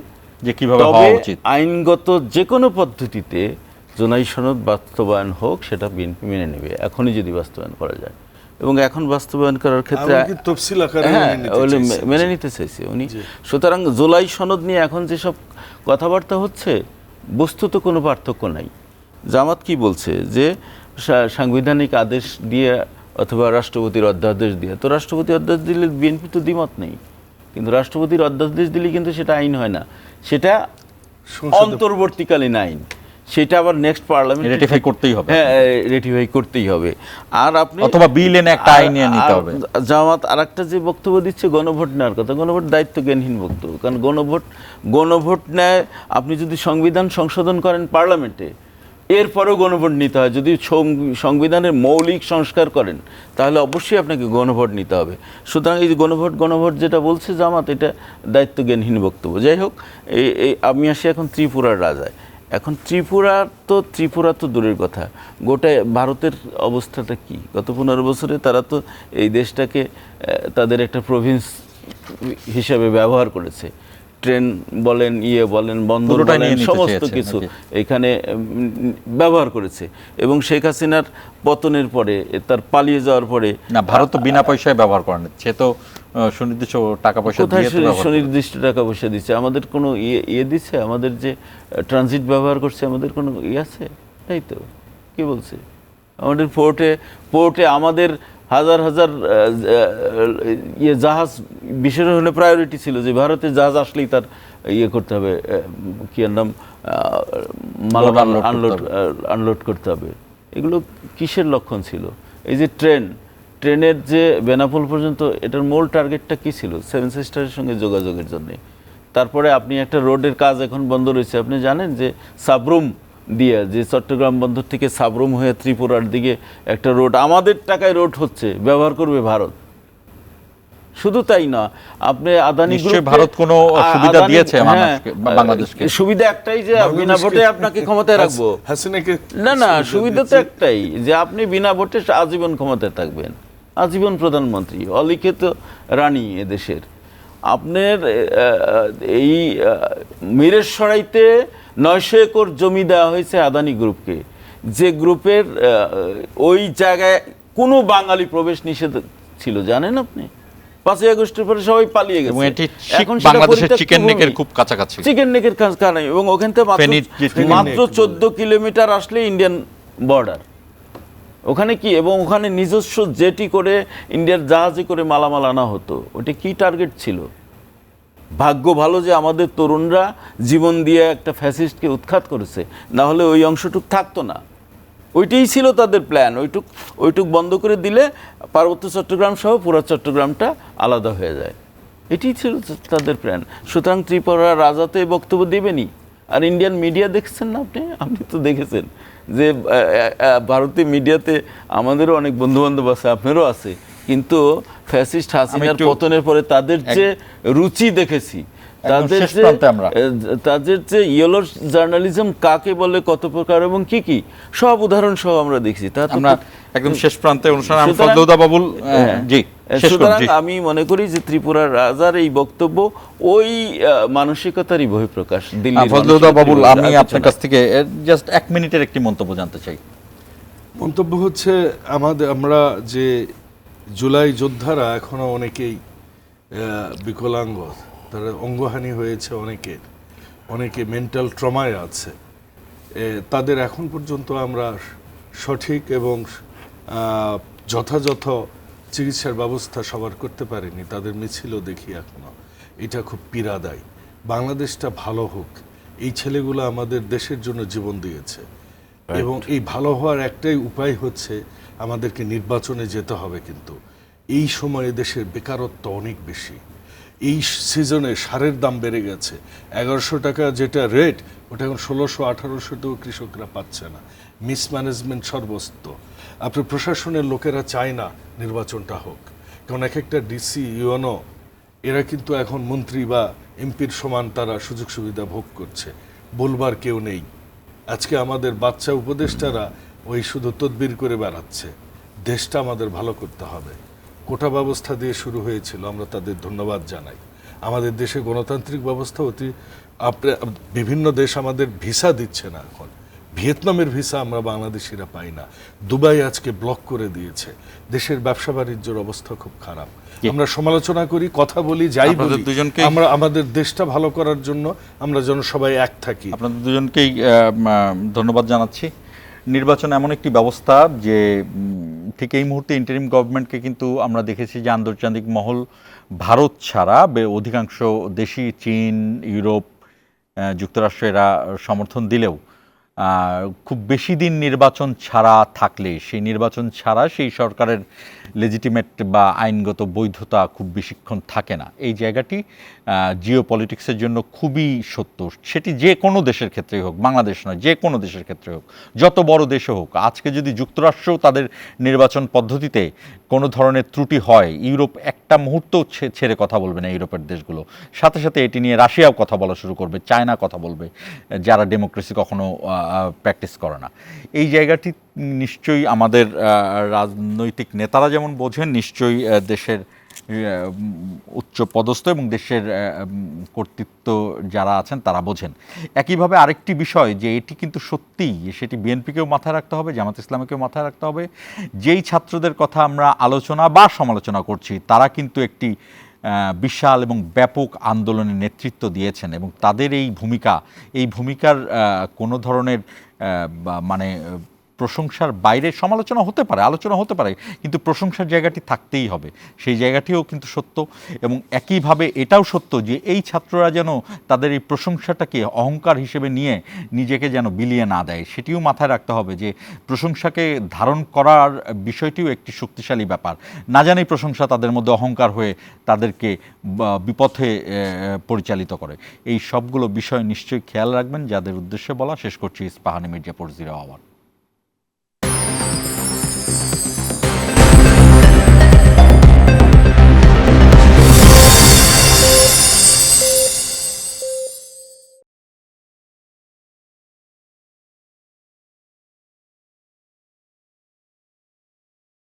যে কিভাবে হওয়া উচিত, আইনগত যে কোনো পদ্ধতিতে জুলাই সনদ বাস্তবায়ন হোক, সেটা বিএনপি মেনে নেবে এখনই যদি বাস্তবায়ন করা যায়। এবং এখন বাস্তবায়ন করার ক্ষেত্রে তফসিল আকারে মেনে নিতে চাইছে উনি। সুতরাং জুলাই সনদ নিয়ে এখন যেসব কথাবার্তা হচ্ছে, বস্তুত কোনো পার্থক্য নাই। জামাত কি বলছে যে সাংবিধানিক আদেশ দিয়ে অথবা রাষ্ট্রপতির অধ্যাদেশ দিয়ে, তো রাষ্ট্রপতি অধ্যাদেশ দিলে বিএনপি তো দ্বিমত নেই, কিন্তু রাষ্ট্রপতির অধ্যাদেশ দিলে কিন্তু সেটা আইন হয় না, সেটা অন্তর্বর্তীকালীন আইন, সেটা আবার নেক্সট পার্লামেন্ট রেটিফাই করতেই হবে। হ্যাঁ, রেটিফাই করতেই হবে। আর আপনি অথবা বিল এনে একটা আইন নিয়ে নিতে হবে। জামাত আরেকটা যে বক্তব্য দিচ্ছে গণভোট নেওয়ার কথা, গণভোট দায়িত্বজ্ঞানহীন বক্তব্য। কারণ গণভোট নেয়, আপনি যদি সংবিধান সংশোধন করেন পার্লামেন্টে, এরপরেও গণভোট নিতে হয়। যদি সংবিধানের মৌলিক সংস্কার করেন, তাহলে অবশ্যই আপনাকে গণভোট নিতে হবে। সুতরাং এই যে গণভোট যেটা বলছে জামাত, এটা দায়িত্বজ্ঞানহীন বক্তব্য। যাই হোক, আমি আসি এখন ত্রিপুরার রাজায়। এখন ত্রিপুরা তো দূরের কথা, গোটা ভারতের অবস্থাটা কি? গত 15 বছরে তারা তো এই দেশটাকে তাদের একটা প্রভিন্স হিসাবে ব্যবহার করেছে। ট্রেন বলেন, বলেন, বন্দর বলেন, সমস্ত কিছু এখানে ব্যবহার করেছে। এবং শেখ হাসিনার পতনের পরে, তার পালিয়ে যাওয়ার পরে, না, ভারত তো বিনা পয়সায় ব্যবহার করেন, সে তো সুনির্দিষ্ট টাকা পয়সা দিয়ে সুনির্দিষ্ট টাকা পয়সা দিচ্ছে। আমাদের কোনো দিচ্ছে? আমাদের যে ট্রানজিট ব্যবহার করছে, আমাদের কোনো আছে? তাই তো, কি বলছে? আমাদের পোর্টে আমাদের হাজার হাজার জাহাজ, বিশেষ হলে প্রায়োরিটি ছিল যে ভারতে জাহাজ আসলেই তার করতে হবে, কি নাম, মালামাল আনলোড করতে হবে। এগুলো কিসের লক্ষণ ছিল? এই যে ট্রেনের যে বেনাপোল পর্যন্ত, এটার মূল টার্গেটটা কি ছিল? 7 সিস্টারের সঙ্গে যোগাযোগের জন্য। তারপরে আপনি একটা রোডের কাজ এখন বন্ধ রয়েছে, আপনি জানেন যে সাবরুম দিয়ে, যে চট্টগ্রাম বন্দর থেকে সাবরুম হয়ে ত্রিপুরার দিকে একটা রোড, আমাদের টাকায় রোড হচ্ছে, ব্যবহার করবে ভারত। শুধু তাই না, আপনি আদানি গ্রুপ, ভারত কোনো সুবিধা দিয়েছে বাংলাদেশকে? সুবিধা একটাই যে বিনা ভোটে আপনাকে ক্ষমতায় রাখবো। না, সুবিধা তো একটাই যে আপনি বিনা ভোটে আজীবন ক্ষমতায় থাকবেন, আজীবন প্রধানমন্ত্রী, অলিখিত রানী এদেশের। আপনার এই মিরেরসরাইতে 900 একর জমি দেওয়া হয়েছে আদানি গ্রুপকে, যে গ্রুপের ওই জায়গায় কোনো বাঙালি প্রবেশ নিষেধ ছিল, জানেন আপনি? 5ই আগস্টের পরে সবাই পালিয়ে গেছে। এখন বাংলাদেশের চিকেন নেকের খুব কাছাকাছি, চিকেন নেকের কাছে, এবং ওখান থেকে মাত্র 14 কিলোমিটার আসলে ইন্ডিয়ান বর্ডার। ওখানে কি, এবং ওখানে নিজস্ব জেটি করে, ইন্ডিয়ার জাহাজে করে মালামাল আনা হতো। ওটা কি টার্গেট ছিল? ভাগ্য ভালো যে আমাদের তরুণরা জীবন দিয়ে একটা ফ্যাসিস্টকে উৎখাত করেছে, না হলে ওই অংশটুক থাকতো না। ওইটাই ছিল তাদের প্ল্যান। ওইটুক বন্ধ করে দিলে পার্বত্য চট্টগ্রাম সহ পুরো চট্টগ্রামটা আলাদা হয়ে যায়। এটাই ছিল তাদের প্ল্যান। সুতরাং ত্রিপুরা রাজা তো এই বক্তব্য দেবেনি। আর ইন্ডিয়ান মিডিয়া দেখছেন না আপনি তো দেখেছেন যে ভারতীয় মিডিয়াতে আমাদেরও অনেক বন্ধুবান্ধব আছে, আপনারও আছে, কিন্তু ফ্যাসিস্ট হাসিনার একটু- পতনের পরে তাদের যে রুচি দেখেছি, তাদের শেষ যে প্রান্তে আমরা। তাদের যে ইয়েলো জার্নালিজম কাকে বলে, কত প্রকার এবং কি কি সব উদাহরণ সহ আমরা দেখছি। তা তো আমরা একদম শেষ প্রান্তে অনুষ্ঠান, আমি সুতরাং- ফজলুদ্দা বাবুল জি শেষ করুন, সুতরাং জি। আমি মনে করি যে ত্রিপুরার রাজার এই বক্তব্য ওই মানসিকতারই বহিঃপ্রকাশ। দিল্লির ফজলুদ্দা মানসিকতারই বাবুল, বহিঃপ্রকাশ। আমি আর আপনার কিছু কাছ থেকে জাস্ট 1 মিনিটের একটি মন্তব্য জানতে চাই। মন্তব্য হচ্ছে আমরা যে জুলাই যোদ্ধারা এখনো অনেকেই বিকলাঙ্গ, তারা অঙ্গহানি হয়েছে, অনেকে মেন্টাল ট্রমায় আছে, তাদের এখন পর্যন্ত আমরা সঠিক এবং যথাযথ চিকিৎসার ব্যবস্থা সবার করতে পারিনি। তাদের মিছিলও দেখি এখনো, এটা খুব পীড়াদায়ী। বাংলাদেশটা ভালো হোক, এই ছেলেগুলো আমাদের দেশের জন্য জীবন দিয়েছে, এবং এই ভালো হওয়ার একটাই উপায় হচ্ছে আমাদেরকে নির্বাচনে যেতে হবে। কিন্তু এই সময়ে দেশের বেকারত্ব অনেক বেশি। এই সিজনে সারের দাম বেড়ে গেছে, 1100 টাকা যেটা রেট, ওটা এখন 1600-1800 কৃষকরা পাচ্ছে না। মিসম্যানেজমেন্ট সর্বস্ত। আপনার প্রশাসনের লোকেরা চায় না নির্বাচনটা হোক, কারণ এক একটা ডিসি, ইউএনও এরা কিন্তু এখন মন্ত্রী বা এমপির সমান তারা সুযোগ সুবিধা ভোগ করছে, বলবার কেউ নেই। আজকে আমাদের বাচ্চা উপদেষ্টারা ওই শুধু তদবির করে বেড়াচ্ছে। দেশটা আমাদের ভালো করতে হবে। কোটা ব্যবস্থা দিয়ে শুরু হয়েছিল, আমরা তাদের ধন্যবাদ জানাই। আমাদের দেশে গণতান্ত্রিক ব্যবস্থা বিভিন্ন দেশ আমাদের ভিসা দিচ্ছে না এখন। ভিয়েতনামের ভিসা আমরা বাংলাদেশিরা পাই না। দুবাই আজকে ব্লক করে দিয়েছে। দেশের ব্যবসা বাণিজ্যের অবস্থা খুব খারাপ। আমরা সমালোচনা করি, কথা বলি, যাই আপনাদের বলি, দুজনকেই- আমরা আমাদের দেশটা ভালো করার জন্য আমরা যেন সবাই এক থাকি। আপনাদের দুজনকেই ধন্যবাদ জানাচ্ছি। নির্বাচন এমন একটি ব্যবস্থা যে ঠিক এই মুহূর্তে ইন্টারিম গভর্নমেন্টকে কিন্তু আমরা দেখেছি যে আন্তর্জাতিক মহল ভারত ছাড়া অধিকাংশ দেশই, চীন, ইউরোপ, যুক্তরাষ্ট্র এরা সমর্থন দিলেও খুব বেশি দিন নির্বাচন ছাড়া থাকলে সেই সরকারের লেজিটিমেট বা আইনগত বৈধতা খুব বেশিক্ষণ থাকে না। এই জায়গাটি জিও পলিটিক্সের জন্য খুবই সত্য। সেটি যে কোনো দেশের ক্ষেত্রেই হোক, বাংলাদেশ নয়, যে কোনো দেশের ক্ষেত্রে হোক, যত বড় দেশে হোক। আজকে যদি যুক্তরাষ্ট্রও তাদের নির্বাচন পদ্ধতিতে কোনো ধরনের ত্রুটি হয়, ইউরোপ একটা মুহূর্ত ছেড়ে কথা বলবে না। ইউরোপের দেশগুলো সাথে সাথে এটি নিয়ে রাশিয়াও কথা বলা শুরু করবে, চায়না কথা বলবে, যারা ডেমোক্রেসি কখনো প্র্যাকটিস করে না। এই জায়গাটি নিশ্চয়ই আমাদের রাজনৈতিক নেতারা যেমন বোঝেন, নিশ্চয়ই দেশের উচ্চ পদস্থ এবং দেশের কর্তৃত্ব যারা আছেন তারা বোঝেন। একইভাবে আরেকটি বিষয় যে এটি কিন্তু সত্যিই, সেটি বিএনপিকেও মাথায় রাখতে হবে, জামাত ইসলামীকেও মাথায় রাখতে হবে। যেই ছাত্রদের কথা আমরা আলোচনা বা সমালোচনা করছি, তারা কিন্তু একটি বিশাল এবং ব্যাপক আন্দোলনের নেতৃত্ব দিয়েছেন, এবং তাদের এই ভূমিকার কোনো ধরনের মানে প্রশংসার বাইরে সমালোচনা হতে পারে, আলোচনা হতে পারে, কিন্তু প্রশংসার জায়গাটি থাকতেই হবে। সেই জায়গাটিও কিন্তু সত্য। এবং একইভাবে এটাও সত্য যে এই ছাত্ররা যেন তাদের এই প্রশংসাটাকে অহংকার হিসেবে নিয়ে নিজেকে যেন বিলিয়ে না দেয়, সেটিও মাথায় রাখতে হবে যে প্রশংসাকে ধারণ করার বিষয়টিও একটি শক্তিশালী ব্যাপার। না জানি প্রশংসা তাদের মধ্যে অহংকার হয়ে তাদেরকে বিপথে পরিচালিত করে। এই সবগুলো বিষয় নিশ্চয়ই খেয়াল রাখবেন, যাদের উদ্দেশ্যে বলা। শেষ করছি ইস্পাহানি মির্জাপুর 0 আওয়ার।